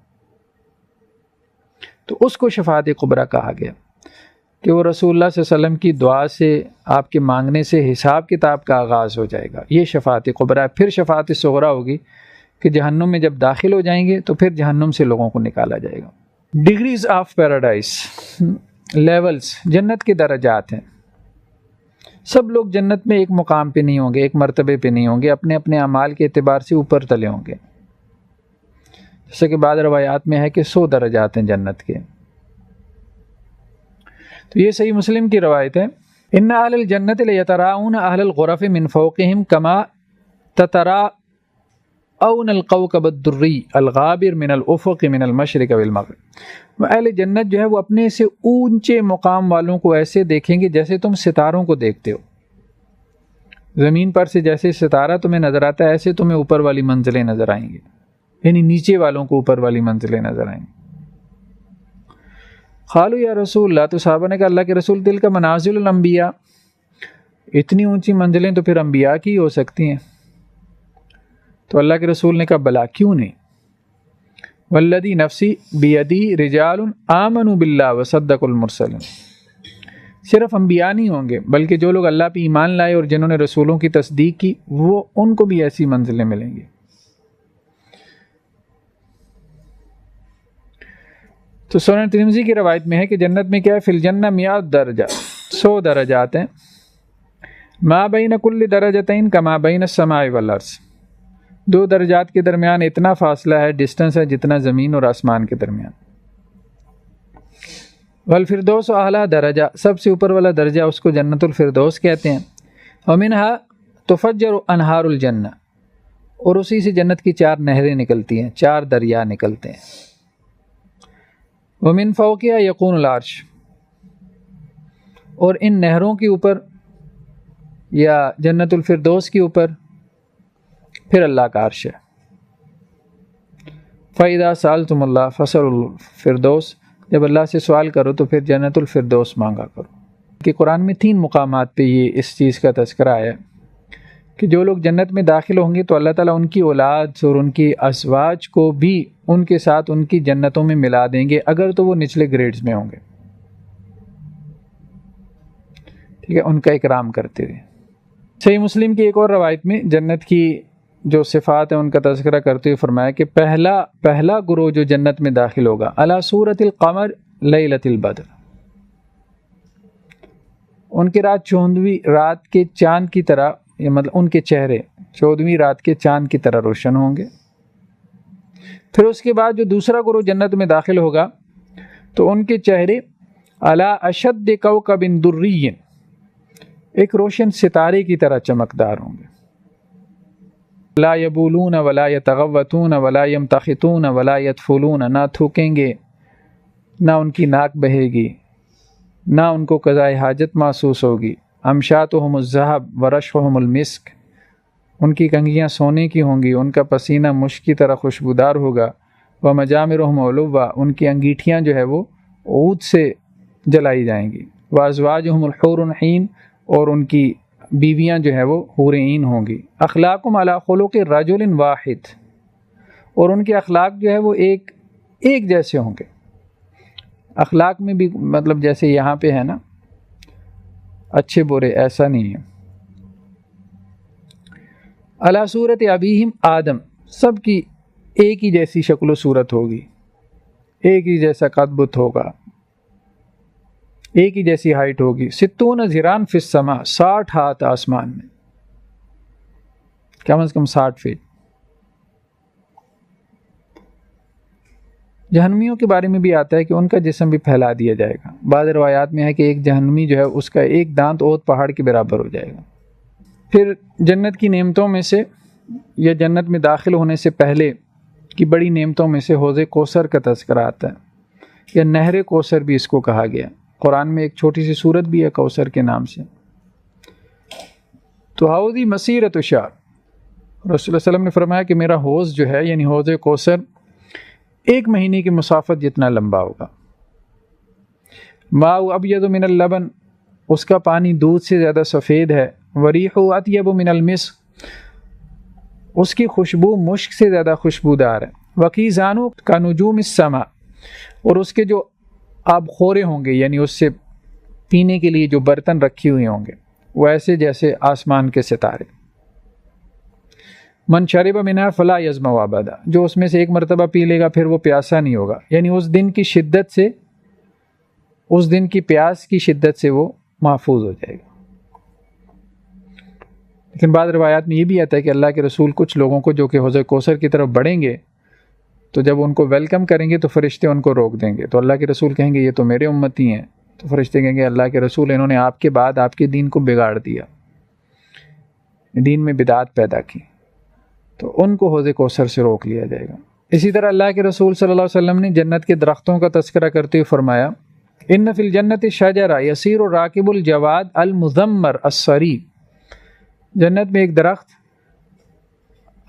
تو اس کو شفاعت کبریٰ کہا گیا کہ وہ رسول اللہ صلی اللہ علیہ وسلم کی دعا سے، آپ کے مانگنے سے حساب کتاب کا آغاز ہو جائے گا. یہ شفاعت کبریٰ. پھر شفاعت صغریٰ ہوگی کہ جہنم میں جب داخل ہو جائیں گے تو پھر جہنم سے لوگوں کو نکالا جائے گا. ڈگریز آف پیراڈائز، لیولز، جنت کے درجات ہیں. سب لوگ جنت میں ایک مقام پہ نہیں ہوں گے، ایک مرتبے پہ نہیں ہوں گے، اپنے اپنے اعمال کے اعتبار سے اوپر تلے ہوں گے. جیسے کہ بعض روایات میں ہے کہ 100 درجات ہیں جنت کے. تو یہ صحیح مسلم کی روایت ہے. ان اہل الجنت لیتراؤن اہل الغرف من فوقہم کما تتراؤن الکوكب الدری الغابر من الافق من المشرق والمغرب. اہل جنت جو ہے وہ اپنے سے اونچے مقام والوں کو ایسے دیکھیں گے جیسے تم ستاروں کو دیکھتے ہو. زمین پر سے جیسے ستارہ تمہیں نظر آتا ہے ایسے تمہیں اوپر والی منزلیں نظر آئیں گی، یعنی نیچے والوں کو اوپر والی منزلیں نظر آئیں گی. قالوا یا رسول اللہ، تو صحابہ نے کہا اللہ کے رسول تلک منازل الانبیاء، اتنی اونچی منزلیں تو پھر انبیاء کی ہو سکتی ہیں. تو اللہ کے رسول نے کہا بلا، کیوں نہیں. والذی نفسی بیدی رجال آمنوا باللہ وصدقوا المرسلین. صرف انبیاء نہیں ہوں گے بلکہ جو لوگ اللہ پہ ایمان لائے اور جنہوں نے رسولوں کی تصدیق کی وہ ان کو بھی ایسی منزلیں ملیں گی. تو سنن ترمذی کی روایت میں ہے کہ جنت میں کیا ہے، فی الجنہ 100 درجہ، 100 درجات ہیں. ما بین کل درجتین کما بین السماء والارض. 2 درجات کے درمیان اتنا فاصلہ ہے، ڈسٹنس ہے جتنا زمین اور آسمان کے درمیان. والفردوس اعلیٰ درجہ، سب سے اوپر والا درجہ اس کو جنت الفردوس کہتے ہیں. ومنہا تفجر انہار الجنہ، اور اسی سے جنت کی 4 نہریں نکلتی ہیں، 4 دریا نکلتے ہیں. ومن فوقہا یکون العرش، اور ان نہروں کے اوپر یا جنت الفردوس کے اوپر پھر اللہ کا عرش ہے. فَإِذَا سَأَلْتُمُ اللَّهَ فَاسْأَلُوا الْفِرْدَوْسَ، جب اللہ سے سوال کرو تو پھر جنت الفردوس مانگا کرو. کہ قرآن میں 3 مقامات پہ یہ اس چیز کا تذکرہ ہے کہ جو لوگ جنت میں داخل ہوں گے تو اللہ تعالیٰ ان کی اولاد اور ان کی ازواج کو بھی ان کے ساتھ ان کی جنتوں میں ملا دیں گے اگر تو وہ نچلے گریڈز میں ہوں گے. ٹھیک ہے، ان کا اکرام کرتے ہوئے. صحیح مسلم کی ایک اور روایت میں جنت کی جو صفات ہیں ان کا تذکرہ کرتے ہوئے فرمایا کہ پہلا گروہ جو جنت میں داخل ہوگا علی صورت القمر لیلۃ البدر، ان کے رات 14ویں رات کے چاند کی طرح، مطلب ان کے چہرے 14ویں رات کے چاند کی طرح روشن ہوں گے۔ پھر اس کے بعد جو دوسرا گروہ جنت میں داخل ہوگا تو ان کے چہرے علی اشد کوکب دری، ایک روشن ستارے کی طرح چمکدار ہوں گے۔ لا یبولون ولا یتغوتون ولا یمتخطون ولا یتفلون، نہ تھوکیں گے، نہ ان کی ناک بہے گی، نہ ان کو قضائے حاجت محسوس ہوگی۔ امشاتہم الذھب ورشحہم المسک، ان کی کنگھیاں سونے کی ہوں گی، ان کا پسینہ مشک کی طرح خوشبودار ہوگا۔ ومجامرہم علوا، ان کی انگیٹھیاں جو ہے وہ عود سے جلائی جائیں گی۔ وازواجہم الحور عین، اور ان کی بیویاں جو ہے وہ حور عین ہوں گی۔ اخلاقہم علی خلق رجل واحد، اور ان کے اخلاق جو ہے وہ ایک جیسے ہوں گے۔ اخلاق میں بھی مطلب جیسے یہاں پہ ہے نا اچھے برے، ایسا نہیں ہے۔ علی صورت ابیہم آدم، سب کی ایک ہی جیسی شکل و صورت ہوگی، ایک ہی جیسا قد بت ہوگا، ایک ہی جیسی ہائٹ ہوگی۔ 60 ذراعًا فی السماء، 60 ہاتھ آسمان میں، کم از کم 60 فٹ۔ جہنمیوں کے بارے میں بھی آتا ہے کہ ان کا جسم بھی پھیلا دیا جائے گا۔ بعض روایات میں ہے کہ ایک جہنمی جو ہے اس کا ایک دانت اوت پہاڑ کے برابر ہو جائے گا۔ پھر جنت کی نعمتوں میں سے، یا جنت میں داخل ہونے سے پہلے کی بڑی نعمتوں میں سے حوض کوثر کا تذکرہ آتا ہے، یا نہر کوثر بھی اس کو کہا گیا۔ قرآن میں ایک چھوٹی سی سورت بھی ہے کوثر کے نام سے۔ تو حوضی مسیرۃ شہر، رسول اللہ صلی اللہ علیہ وسلم نے فرمایا کہ میرا حوض جو ہے یعنی حوض کوثر 1 مہینے کی مسافت جتنا لمبا ہوگا۔ ماء ابیض من اللبن، اس کا پانی دودھ سے زیادہ سفید ہے۔ وریح اطیب من المسک، اس کی خوشبو مشک سے زیادہ خوشبودار ہے۔ وکیزانو کا نجوم السماء، اور اس کے جو آب خورے ہوں گے یعنی اس سے پینے کے لیے جو برتن رکھی ہوئے ہوں گے وہ ایسے جیسے آسمان کے ستارے۔ من شرب منها فلا یظمأ ابدا، جو اس میں سے ایک مرتبہ پی لے گا پھر وہ پیاسا نہیں ہوگا، یعنی اس دن کی شدت سے، اس دن کی پیاس کی شدت سے وہ محفوظ ہو جائے گا۔ لیکن بعض روایات میں یہ بھی آتا ہے کہ اللہ کے رسول کچھ لوگوں کو جو کہ حوض کوثر کی طرف بڑھیں گے تو جب ان کو ویلکم کریں گے تو فرشتے ان کو روک دیں گے، تو اللہ کے رسول کہیں گے یہ تو میرے امتی ہیں، تو فرشتے کہیں گے اللہ کے رسول انہوں نے آپ کے بعد آپ کے دین کو بگاڑ دیا، دین میں بدعات پیدا کی، تو ان کو حوض کوثر سے روک لیا جائے گا۔ اسی طرح اللہ کے رسول صلی اللہ علیہ وسلم نے جنت کے درختوں کا تذکرہ کرتے ہوئے فرمایا ان فی الجنت شجرہ یسیر الراکب الجواد المزمر السری، جنت میں ایک درخت،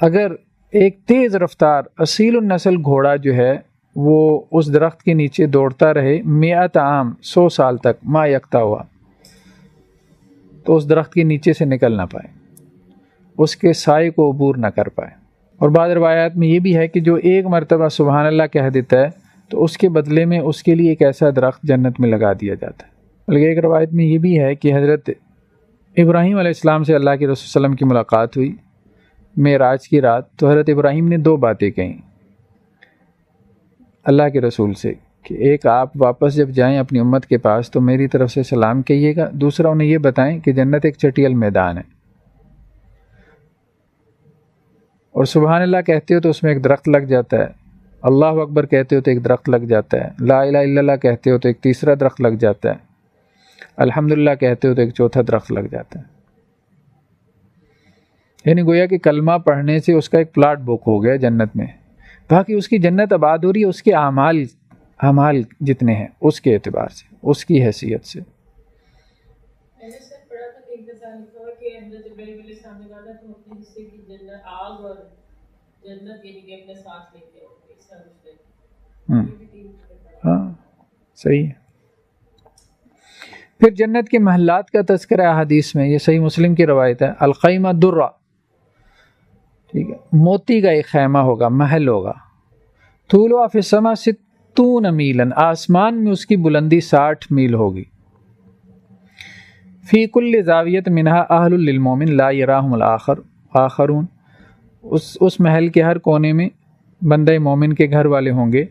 اگر ایک تیز رفتار اصیل النسل گھوڑا جو ہے وہ اس درخت کے نیچے دوڑتا رہے 100 عام، 100 سال تک، ما یکتا ہوا، تو اس درخت کے نیچے سے نکل نہ پائے، اس کے سائے کو عبور نہ کر پائے۔ اور بعض روایات میں یہ بھی ہے کہ جو ایک مرتبہ سبحان اللہ کہہ دیتا ہے تو اس کے بدلے میں اس کے لیے ایک ایسا درخت جنت میں لگا دیا جاتا ہے۔ بلکہ ایک روایت میں یہ بھی ہے کہ حضرت ابراہیم علیہ السلام سے اللہ کے رسول صلی اللہ علیہ وسلم کی ملاقات ہوئی معراج کی رات، تو حضرت ابراہیم نے 2 باتیں کہیں اللہ کے رسول سے کہ ایک آپ واپس جب جائیں اپنی امت کے پاس تو میری طرف سے سلام کہیے گا، دوسرا انہیں یہ بتائیں کہ جنت ایک چٹیل میدان ہے، اور سبحان اللہ کہتے ہو تو اس میں ایک درخت لگ جاتا ہے، اللہ اکبر کہتے ہو تو ایک درخت لگ جاتا ہے، لا الہ الا اللہ کہتے ہو تو ایک تیسرا درخت لگ جاتا ہے، الحمدللہ کہتے ہو تو ایک چوتھا درخت لگ جاتا ہے۔ یعنی گویا کہ کلمہ پڑھنے سے اس کا ایک پلاٹ بک ہو گیا جنت میں، باقی اس کی جنت آباد ہو رہی ہے اس کے اعمال جتنے ہیں اس کے اعتبار سے، اس کی حیثیت سے۔ میں نے سر پڑھا تھا کہ ایک دفعہ لکھا ہوا کہ حضرت ابراہیم علیہ السلام نے کہا تم اپنے حصے کی جنت آگ اور جنت یعنی کہ اپنے ساتھ لے کے آؤ، اس طرح سے۔ ہاں صحیح ہے۔ پھر جنت کے محلات کا تذکرہ حدیث میں، یہ صحیح مسلم کی روایت ہے، الخیمہ درہ، ٹھیک ہے، موتی کا ایک خیمہ ہوگا، محل ہوگا، طولها فی السماء 60 میلا، آسمان میں اس کی بلندی 60 میل ہوگی، فی کل زاویۃ منها اہل للمومن لا یراہم آخرون، اس محل کے ہر کونے میں بندہ مومن کے گھر والے ہوں گے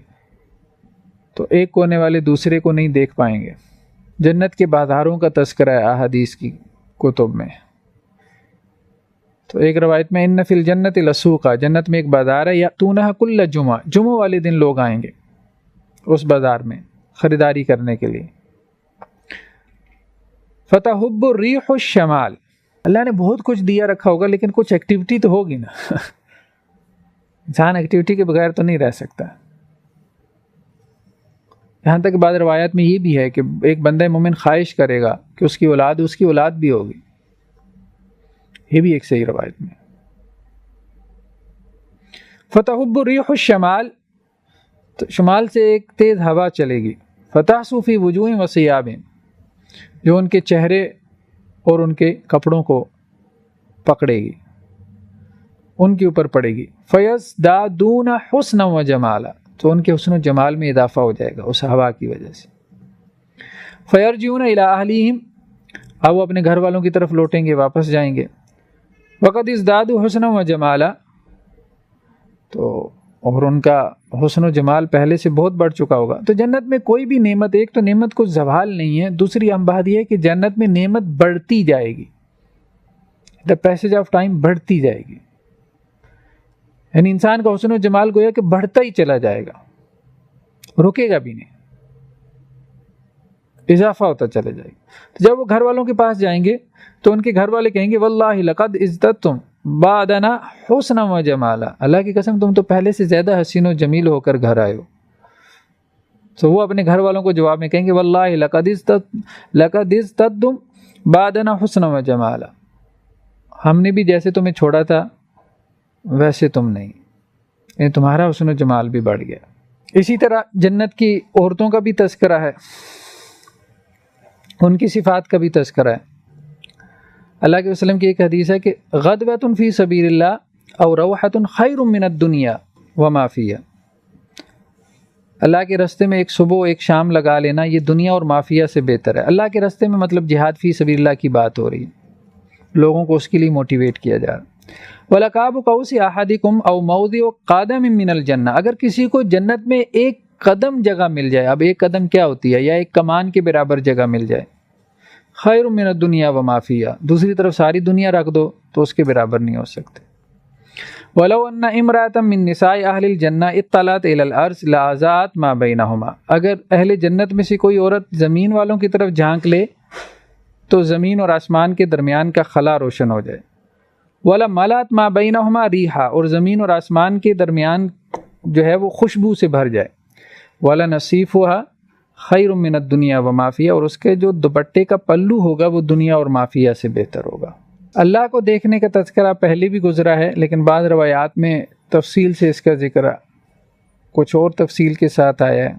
تو ایک کونے والے دوسرے کو نہیں دیکھ پائیں گے، جنت کے بازاروں کا تذکرہ ہے احادیث کی کتب میں. تو ایک روایت میں ان فی الجنت لسوقا، جنت میں ایک بازار ہے، یاتونھا کل جمعہ، جمعہ والے دن لوگ آئیں گے اس بازار میں خریداری کرنے کے لیے. فتحب الریح الشمال، اللہ نے بہت کچھ دیا رکھا ہوگا لیکن کچھ ایکٹیویٹی تو ہوگی نا. انسان ایکٹیویٹی کے بغیر تو نہیں رہ سکتا. یہاں تک بعض روایات میں یہ بھی ہے کہ ایک بندہ مومن خواہش کرے گا کہ اس کی اولاد بھی ہوگی. یہ بھی ایک صحیح روایت میں. فتحب الریح الشمال، تو شمال سے ایک تیز ہوا چلے گی. فتحسو فی وجوہ وثیاب، جو ان کے چہرے اور ان کے کپڑوں کو پکڑے گی، ان کے اوپر پڑے گی. فیزدادون حسنا و جمالا، تو ان کے حسن و جمال میں اضافہ ہو جائے گا اس ہوا کی وجہ سے. فیرجعون الی اہلیہم، اب وہ اپنے گھر والوں کی طرف لوٹیں گے، واپس جائیں گے. وقد ازدادوا حسنا و جمالا، تو اور ان کا حسن و جمال پہلے سے بہت بڑھ چکا ہوگا. تو جنت میں کوئی بھی نعمت، ایک تو نعمت کو زوال نہیں ہے، دوسری اہم بات یہ ہے کہ جنت میں نعمت بڑھتی جائے گی. دا پیسج آف ٹائم بڑھتی جائے گی، یعنی انسان کا حسن و جمال گویا کہ بڑھتا ہی چلا جائے گا، رکے گا بھی نہیں، اضافہ ہوتا چلا جائے گا. تو جب وہ گھر والوں کے پاس جائیں گے تو ان کے گھر والے کہیں گے واللہ لقد ازددتم بعدنا حسنا و جمالا، اللہ کی قسم تم تو پہلے سے زیادہ حسین و جمیل ہو کر گھر آئے ہو. تو وہ اپنے گھر والوں کو جواب میں کہیں گے واللہ لقد ازددتم بعدنا حسنا و جمالا، ہم نے بھی جیسے تمہیں چھوڑا تھا ویسے تم نہیں، یعنی تمہارا حسن و جمال بھی بڑھ گیا. اسی طرح جنت کی عورتوں کا بھی تذکرہ ہے، ان کی صفات کا بھی تذکرہ ہے. اللہ کے وسلم کی ایک حدیث ہے کہ غدوۃ فی سبیل اللہ او روحۃ خیر من الدنیا وما فیہا، اللہ کے راستے میں ایک صبح ایک شام لگا لینا یہ دنیا اور مافیہ سے بہتر ہے. اللہ کے راستے میں مطلب جہاد فی سبیل اللہ کی بات ہو رہی ہے، لوگوں کو اس کے لیے موٹیویٹ کیا جا رہا ہے. وَلَقَابُ قَوْسِ أَحَدِكُمْ أَوْ مَوْضِعُ قَدَمٍ مِّنَ الْجَنَّةِ، اگر کسی کو جنت میں ایک قدم جگہ مل جائے، اب ایک قدم کیا ہوتی ہے، یا ایک کمان کے برابر جگہ مل جائے، خیر من الدنیا وما فیہا، دوسری طرف ساری دنیا رکھ دو تو اس کے برابر نہیں ہو سکتے. وَلَوْ أَنَّ امْرَأَةً مِّن نِّسَاءِ أَهْلِ الْجَنَّةِ اطَّلَعَتْ إِلَى الْأَرْضِ لَأَضَاءَتْ مَا بَيْنَهُمَا، اگر اہل جنت میں سے کوئی عورت زمین والوں کی طرف جھانک لے تو زمین اور آسمان کے درمیان کا خلا روشن ہو جائے. وَلَا مَلَأَتْ مَا بَيْنَهُمَا رِيحًا، اور زمین اور آسمان کے درمیان جو ہے وہ خوشبو سے بھر جائے. وَلَا نَصِيفُهَا خَيْرٌ مِّنَ الدُّنْيَا وَمَا فِيهَا، اور اس کے جو دوپٹے کا پلو ہوگا وہ دنیا اور مافیہ سے بہتر ہوگا. اللہ کو دیکھنے کا تذکرہ پہلے بھی گزرا ہے، لیکن بعض روایات میں تفصیل سے اس کا ذکر کچھ اور تفصیل کے ساتھ آیا ہے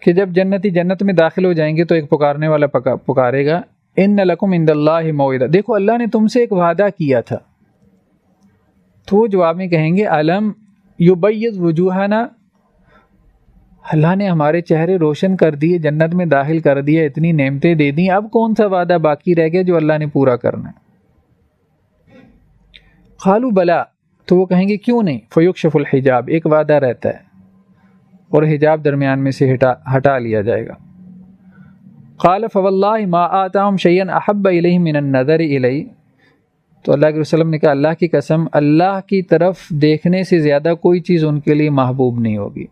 کہ جب جنتی جنت میں داخل ہو جائیں گے تو ایک پکارنے والا پکارے گا ان لکم عند اللہ موعدہ، دیکھو اللہ نے تم سے ایک وعدہ کیا تھا. تو وہ جواب میں کہیں گے علم یبیض وجوہنا، اللہ نے ہمارے چہرے روشن کر دیے، جنت میں داخل کر دیا، اتنی نعمتیں دے دیں، اب کون سا وعدہ باقی رہ گیا جو اللہ نے پورا کرنا ہے. قالوا بلا، تو وہ کہیں گے کیوں نہیں. فیکشف الحجاب، ایک وعدہ رہتا ہے اور حجاب درمیان میں سے ہٹا لیا جائے گا. قال فواللہ ما آتاہم شیئا احب الیہم من النظر الی، تو اللہ کے وسلم نے کہا اللہ کی قسم اللہ کی طرف دیکھنے سے زیادہ کوئی چیز ان کے لیے محبوب نہیں ہوگی.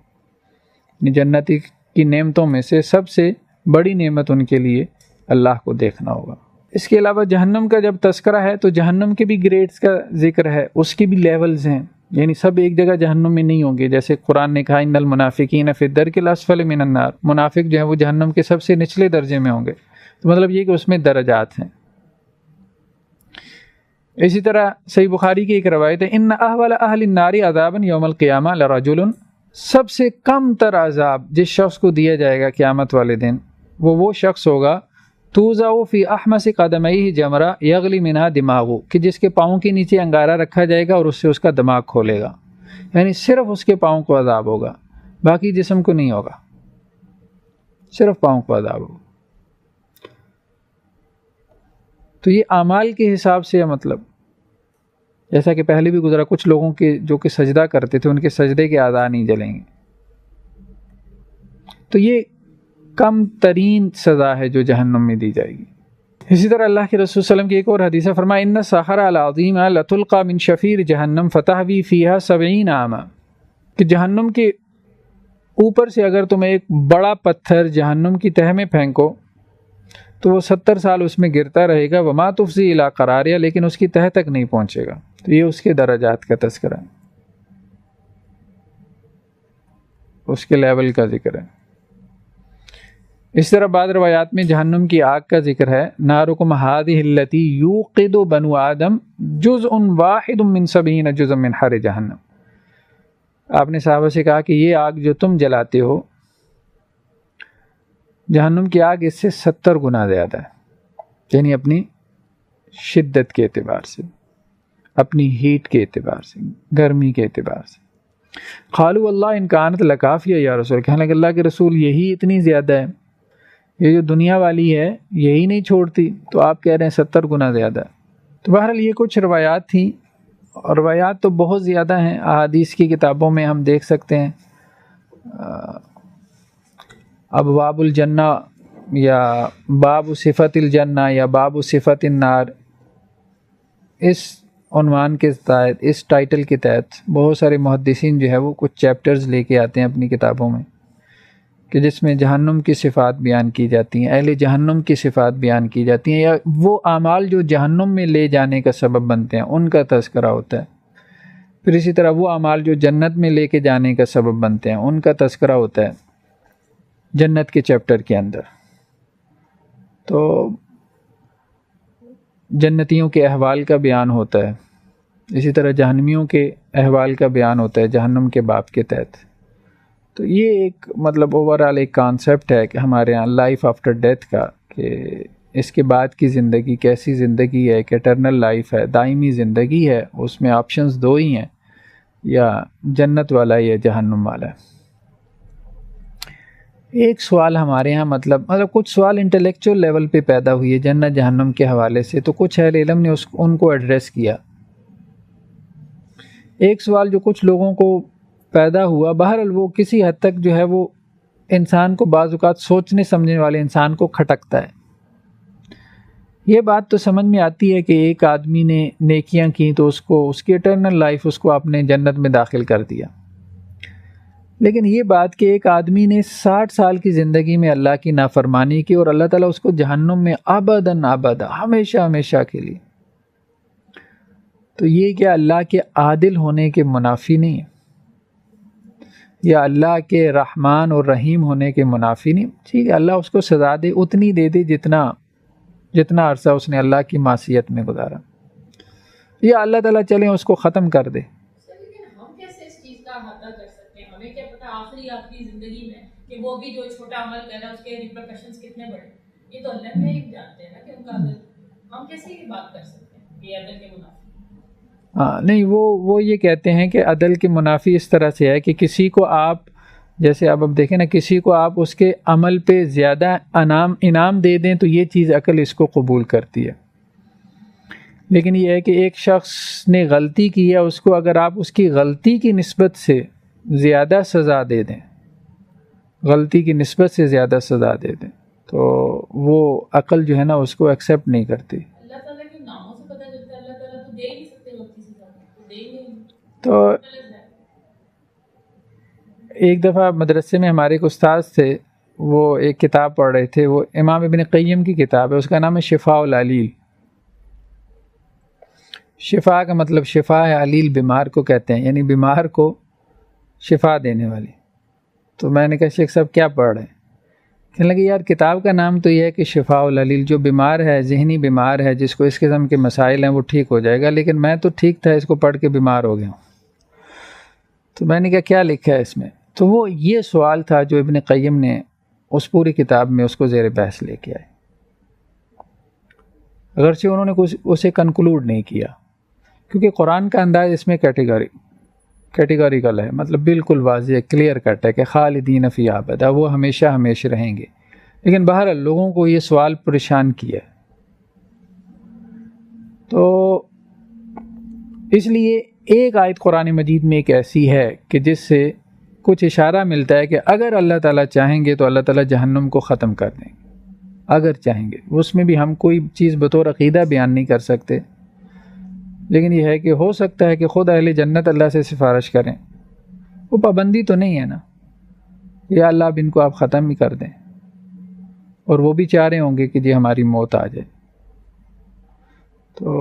جنتی کی نعمتوں میں سے سب سے بڑی نعمت ان کے لیے اللہ کو دیکھنا ہوگا. اس کے علاوہ جہنم کا جب تذکرہ ہے تو جہنم کے بھی گریڈز کا ذکر ہے، اس کی بھی لیولز ہیں، یعنی سب ایک جگہ جہنم میں نہیں ہوں گے. جیسے قرآن نے کہا ان المنافقین فی الدرک الاسفل من النار، منافق جو ہیں وہ جہنم کے سب سے نچلے درجے میں ہوں گے. تو مطلب یہ کہ اس میں درجات ہیں. اسی طرح صحیح بخاری کی ایک روایت ہے ان احول اہل النار عذابا یوم القیامہ لرجل، سب سے کم تر عذاب جس شخص کو دیا جائے گا قیامت والے دن وہ شخص ہوگا توضع فی احمس قدمیہ جمرہ یغلی منہا دماغو، کہ جس کے پاؤں کے نیچے انگارہ رکھا جائے گا اور اس سے اس کا دماغ کھولے گا. یعنی صرف اس کے پاؤں کو عذاب ہوگا، باقی جسم کو نہیں ہوگا، صرف پاؤں کو عذاب ہوگا. تو یہ اعمال کے حساب سے مطلب جیسا کہ پہلے بھی گزرا، کچھ لوگوں کے جو کہ سجدہ کرتے تھے ان کے سجدے کے اعضاء نہیں جلیں گے. تو یہ کم ترین سزا ہے جو جہنم میں دی جائے گی۔ اسی طرح اللہ کے رسول صلی اللہ علیہ وسلم کی ایک اور حدیث ہے، فرمایا ان الصخرۃ العظیمۃ لتلقى من شفیر جہنم فتحوی فیہا 70 عاما، کہ جہنم کے اوپر سے اگر تم ایک بڑا پتھر جہنم کی تہہ میں پھینکو تو وہ 70 سال اس میں گرتا رہے گا، وما تفضی الی قرارها، لیکن اس کی تہہ تک نہیں پہنچے گا۔ تو یہ اس کے درجات کا تذکرہ ہے، اس کے لیول کا ذکر ہے۔ اس طرح بعض روایات میں جہنم کی آگ کا ذکر ہے، نارکم هذه التي يوقد بنو آدم جزء واحد من 70 جزء من حر جہنم۔ آپ نے صحابہ سے کہا کہ یہ آگ جو تم جلاتے ہو، جہنم کی آگ اس سے 70 گنا زیادہ ہے، یعنی اپنی شدت کے اعتبار سے، اپنی ہیٹ کے اعتبار سے، گرمی کے اعتبار سے۔ قالوا واللہ ان کانت لکافیہ یا رسول، کہنے لگے اللہ کے رسول یہی اتنی زیادہ ہے، یہ جو دنیا والی ہے یہی نہیں چھوڑتی، تو آپ کہہ رہے ہیں 70 گنا زیادہ ہے۔ تو بہرحال یہ کچھ روایات تھیں، اور روایات تو بہت زیادہ ہیں، احادیث کی کتابوں میں ہم دیکھ سکتے ہیں ابواب الجنہ یا باب صفت الجنہ یا باب صفت النار، اس عنوان کے تحت، اس ٹائٹل کے تحت بہت سارے محدثین جو ہے وہ کچھ چیپٹرز لے کے آتے ہیں اپنی کتابوں میں، کہ جس میں جہنم کی صفات بیان کی جاتی ہیں، اہل جہنم کی صفات بیان کی جاتی ہیں، یا وہ اعمال جو جہنم میں لے جانے کا سبب بنتے ہیں ان کا تذکرہ ہوتا ہے۔ پھر اسی طرح وہ اعمال جو جنت میں لے کے جانے کا سبب بنتے ہیں ان کا تذکرہ ہوتا ہے جنت کے چیپٹر کے اندر۔ تو جنتیوں کے احوال کا بیان ہوتا ہے، اسی طرح جہنمیوں کے احوال کا بیان ہوتا ہے جہنم کے باب کے تحت۔ تو یہ ایک مطلب اوورآل ایک کانسیپٹ ہے کہ ہمارے ہاں لائف آفٹر ڈیتھ کا، کہ اس کے بعد کی زندگی کیسی زندگی ہے، ایک ایٹرنل لائف ہے، دائمی زندگی ہے، اس میں آپشنز دو ہی ہیں، یا جنت والا یا جہنم والا ہے۔ ایک سوال ہمارے ہاں مطلب کچھ سوال انٹلیکچوئل لیول پہ پیدا ہوئی ہے جنت جہنم کے حوالے سے، تو کچھ اہل علم نے ان کو ایڈریس کیا۔ ایک سوال جو کچھ لوگوں کو پیدا ہوا، بہرحال وہ کسی حد تک جو ہے وہ انسان کو بعض اوقات سوچنے سمجھنے والے انسان کو کھٹکتا ہے۔ یہ بات تو سمجھ میں آتی ہے کہ ایک آدمی نے نیکیاں کی تو اس کی اٹرنل لائف اس کو آپ نے جنت میں داخل کر دیا، لیکن یہ بات کہ ایک آدمی نے 60 سال کی زندگی میں اللہ کی نافرمانی کی اور اللہ تعالیٰ اس کو جہنم میں ابداً ابدا ہمیشہ ہمیشہ کے لیے، تو یہ کیا اللہ کے عادل ہونے کے منافی نہیں ہے، یا اللہ کے رحمان اور رحیم ہونے کے منافی نہیں؟ ٹھیک ہے، اللہ اس کو سزا دے، اتنی دے دے جتنا عرصہ اس نے اللہ کی معصیت میں گزارا، یا اللہ تعالیٰ چلیں اس کو ختم کر دے۔ لیکن ہم کیسے اس چیز کا احاطہ کر سکتے ہیں؟ ہمیں کیا پتہ آخری زندگی میں کہ وہ بھی جو چھوٹا عمل کر رہا ہے اس کے ریپرکشنز کتنے بڑے، یہ تو اللہ میں ہی جانتے ہیں نا کہ ان کا عدل، ہم کیسے یہ بات کر سکتے ہیں کہ عدل کے منافی؟ نہیں، وہ یہ کہتے ہیں کہ عدل کے منافی اس طرح سے ہے کہ کسی کو آپ جیسے اب دیکھیں نا، کسی کو آپ اس کے عمل پہ زیادہ انعام دے دیں تو یہ چیز عقل اس کو قبول کرتی ہے، لیکن یہ ہے کہ ایک شخص نے غلطی کی ہے، اس کو اگر آپ اس کی غلطی کی نسبت سے زیادہ سزا دے دیں، غلطی کی نسبت سے زیادہ سزا دے دیں، تو وہ عقل جو ہے نا اس کو ایکسیپٹ نہیں کرتی۔ اللہ تعالیٰ کے ناموں سے پتہ چلتا ہے، اللہ تعالیٰ تو دے ہی نہیں سکتے غلطی سے زیادہ، تو دے ہی نہیں۔ تو ایک دفعہ مدرسے میں ہمارے ایک استاد تھے، وہ ایک کتاب پڑھ رہے تھے، وہ امام ابن قیم کی کتاب ہے، اس کا نام ہے شفاء العلیل۔ شفا کا مطلب شفا ہے، علیل بیمار کو کہتے ہیں، یعنی بیمار کو شفا دینے والی۔ تو میں نے کہا شیخ صاحب کیا پڑھ رہے ہیں؟ کہنے لگے یار کتاب کا نام تو یہ ہے کہ شفاء العلیل، جو بیمار ہے، ذہنی بیمار ہے، جس کو اس قسم کے مسائل ہیں وہ ٹھیک ہو جائے گا، لیکن میں تو ٹھیک تھا، اس کو پڑھ کے بیمار ہو گیا ہوں۔ تو میں نے کہا کیا لکھا ہے اس میں؟ تو وہ یہ سوال تھا جو ابن قیم نے اس پوری کتاب میں اس کو زیر بحث لے کے آئے، اگرچہ انہوں نے اسے کنکلوڈ نہیں کیا، کیونکہ قرآن کا انداز اس میں کیٹیگوریکل ہے، مطلب بالکل واضح کلیئر کٹ ہے کہ خالدین فیہا ابدا، وہ ہمیشہ ہمیشہ رہیں گے، لیکن بہرحال لوگوں کو یہ سوال پریشان کیا، تو اس لیے ایک آیت قرآن مجید میں ایک ایسی ہے کہ جس سے کچھ اشارہ ملتا ہے کہ اگر اللہ تعالیٰ چاہیں گے تو اللہ تعالیٰ جہنم کو ختم کر دیں گے، اگر چاہیں گے۔ اس میں بھی ہم کوئی چیز بطور عقیدہ بیان نہیں کر سکتے، لیکن یہ ہے کہ ہو سکتا ہے کہ خود اہل جنت اللہ سے سفارش کریں، وہ پابندی تو نہیں ہے نا، یا اللہ اب ان کو آپ ختم ہی کر دیں، اور وہ بھی چاہ رہے ہوں گے کہ جی ہماری موت آ جائے۔ تو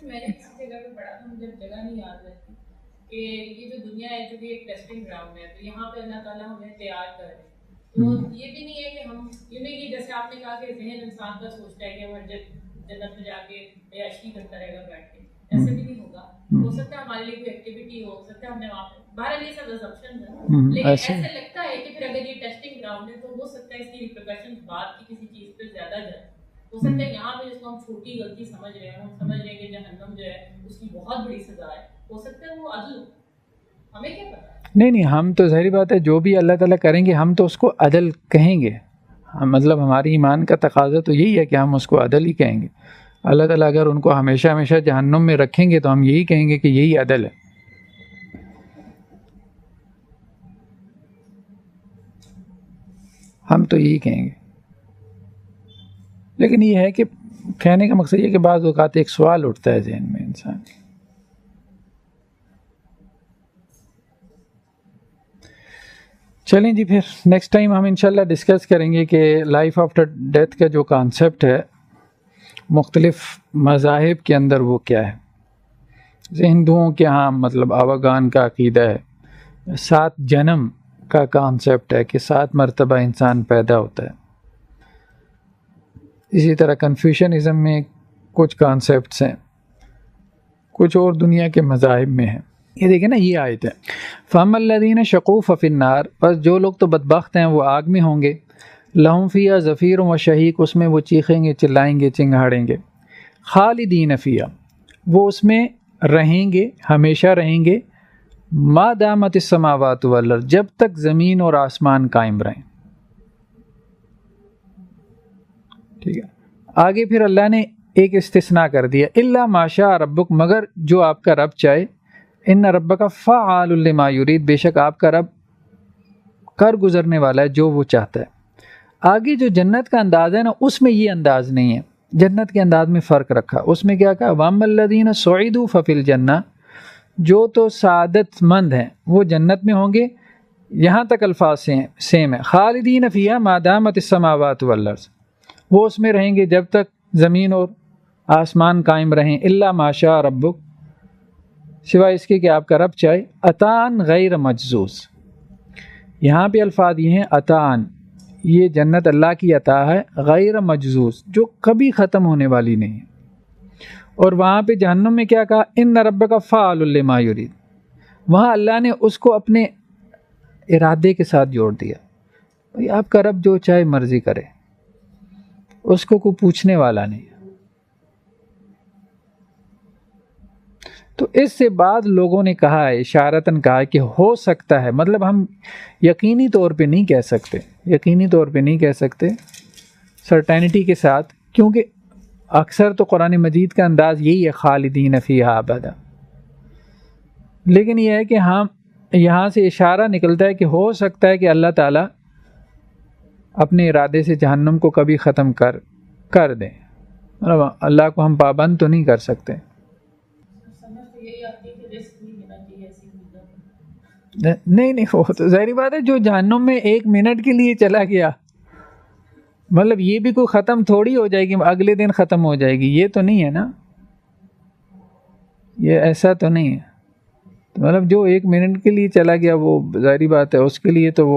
میں نے کسی جگہ پہ پڑھا تھا، مجھے جگہ نہیں یاد رہتی، کہ یہ جو دنیا ہے جو بھی ایک ٹیسٹنگ گراؤنڈ ہے، تو یہاں پہ اللہ تعالیٰ ہمیں تیار کر رہے ہیں۔ تو یہ بھی نہیں ہے کہ ہم یہ جیسے آپ نے کہا کہ ذہن انسان کا سوچتا ہے کہ وہ جنت میں جا کے عیاشی کرتا رہے گا بیٹھ کے، ایسے بھی نہیں ہوگا۔ ہو سکتا ہے ہمارے لیے کوئی ایکٹیویٹی ہو سکتا ہے، ہم نے وہاں پہ بہرحال یہ سب assumptions ہیں، لیکن ایسے لگتا ہے کہ پھر اگر یہ ٹیسٹنگ گراؤنڈ ہے تو ہو سکتا ہے اس کی ریپرکشن بعد کی کسی چیز پہ زیادہ جائے۔ ہو سکتا ہے یہاں پہ جس کو ہم چھوٹی غلطی سمجھ رہے ہیں، ہم سمجھ رہے ہیں کہ جہنم جو ہے اس کی بہت بڑی سزا ہے، ہو سکتا ہے وہ عدل ہو، ہمیں کیا پتا۔ نہیں، ہم تو ظاہری بات ہے جو بھی اللہ تعالیٰ کریں گے ہم تو اس کو عدل کہیں گے، مطلب ہماری ایمان کا تقاضا تو یہی ہے کہ ہم اس کو عدل ہی کہیں گے۔ اللہ تعالیٰ اگر ان کو ہمیشہ ہمیشہ جہنم میں رکھیں گے تو ہم یہی کہیں گے کہ یہی عدل ہے۔ ہم تو یہی کہیں گے، لیکن یہ ہے کہ کہنے کا مقصد یہ کہ بعض اوقات ایک سوال اٹھتا ہے ذہن میں انسان۔ چلیں جی، پھر نیکسٹ ٹائم ہم انشاءاللہ ڈسکس کریں گے کہ لائف آفٹر ڈیتھ کا جو کانسیپٹ ہے مختلف مذاہب کے اندر وہ کیا ہے۔ ہندوؤں کے ہاں مطلب آواگان کا عقیدہ ہے، 7 جنم کا کانسیپٹ ہے کہ 7 مرتبہ انسان پیدا ہوتا ہے۔ اسی طرح کنفیوشنزم میں کچھ کانسیپٹس ہیں، کچھ اور دنیا کے مذاہب میں ہیں۔ یہ دیکھیں نا، یہ آیت ہے فَأَمَّا الَّذِينَ شَقُوا فَفِي النَّارِ، بس جو لوگ تو بدبخت ہیں وہ آگ میں ہوں گے، لَهُمْ فِيهَا زَفِيرٌ وَشَهِيقٌ، اس میں وہ چیخیں گے، چلائیں گے، چنگھاڑیں گے، خالدین فِيهَا، وہ اس میں رہیں گے، ہمیشہ رہیں گے، ما دامت السماوات والارض، جب تک زمین اور آسمان قائم رہیں۔ ٹھیک ہے، آگے پھر اللہ نے ایک استثناء کر دیا، الا ما شاء ربک، مگر جو آپ کا رب چاہے، ان ربک فعال لما یرید، بے شک آپ کا رب کر گزرنے والا ہے جو وہ چاہتا ہے۔ آگے جو جنت کا انداز ہے نا، اس میں یہ انداز نہیں ہے، جنت کے انداز میں فرق رکھا، اس میں کیا کہا، وَأَمَّا الَّذِينَ سُعِدُوا فَفِي الْجَنَّةِ، جو تو سعادت مند ہیں وہ جنت میں ہوں گے، یہاں تک الفاظ سیم ہے، خالدین فیہا ما دامت السماوات والارض، وہ اس میں رہیں گے جب تک زمین اور آسمان قائم رہیں، الا ما شاء ربک، سوائے اس کے کہ آپ کا رب چاہے، عطاءً غیر مجزوز، یہاں پہ الفاظ یہ ہیں عطاءً، یہ جنت اللہ کی عطا ہے، غیر مجزوز، جو کبھی ختم ہونے والی نہیں ہے۔ اور وہاں پہ جہنم میں کیا کہا، ان ربک فعال لما یرید، وہاں اللہ نے اس کو اپنے ارادے کے ساتھ جوڑ دیا، بھئی آپ کا رب جو چاہے مرضی کرے، اس کو کوئی پوچھنے والا نہیں۔ تو اس سے بعد لوگوں نے کہا ہے، اشارتاً کہا ہے کہ ہو سکتا ہے، مطلب ہم یقینی طور پہ نہیں کہہ سکتے، یقینی طور پہ نہیں کہہ سکتے سرٹینٹی کے ساتھ، کیونکہ اکثر تو قرآن مجید کا انداز یہی ہے خالدین فیہا ابدا، لیکن یہ ہے کہ ہم یہاں سے اشارہ نکلتا ہے کہ ہو سکتا ہے کہ اللہ تعالیٰ اپنے ارادے سے جہنم کو کبھی ختم کر دیں، مطلب اللہ کو ہم پابند تو نہیں کر سکتے۔ نہیں، وہ تو ظاہری بات ہے، جو جہنم میں 1 منٹ کے لیے چلا گیا، مطلب یہ بھی کوئی ختم تھوڑی ہو جائے گی، اگلے دن ختم ہو جائے گی، یہ تو نہیں ہے نا، یہ ایسا تو نہیں ہے۔ مطلب جو 1 منٹ کے لیے چلا گیا وہ ظاہری بات ہے اس کے لیے تو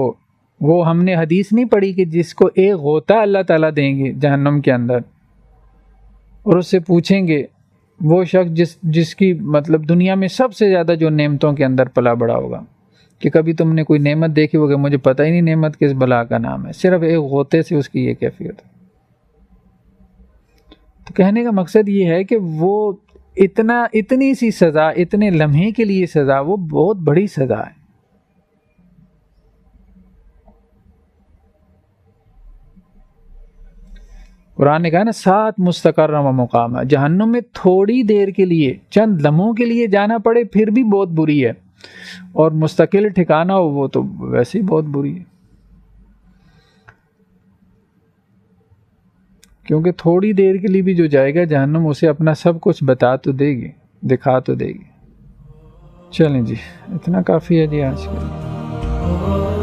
وہ ہم نے حدیث نہیں پڑھی کہ جس کو ایک غوطہ اللہ تعالیٰ دیں گے جہنم کے اندر، اور اس سے پوچھیں گے، وہ شخص جس کی مطلب دنیا میں سب سے زیادہ جو نعمتوں کے اندر پلا بڑا ہوگا، کہ کبھی تم نے کوئی نعمت دیکھی ہوگی، مجھے پتہ ہی نہیں نعمت کس بلا کا نام ہے، صرف ایک غوطے سے اس کی یہ کیفیت ہے۔ تو کہنے کا مقصد یہ ہے کہ وہ اتنی سی سزا، اتنے لمحے کے لیے سزا، وہ بہت بڑی سزا ہے۔ قرآن نے کہا نا 7 مستقر و مقام، جہنم میں تھوڑی دیر کے لیے، چند لمحوں کے لیے جانا پڑے پھر بھی بہت بری ہے، اور مستقل ٹھکانہ ہو وہ تو ویسے ہی بہت بری ہے، کیونکہ تھوڑی دیر کے لیے بھی جو جائے گا جہنم اسے اپنا سب کچھ بتا تو دے گی، دکھا تو دے گی۔ چلیں جی اتنا کافی ہے جی آج کے لیے۔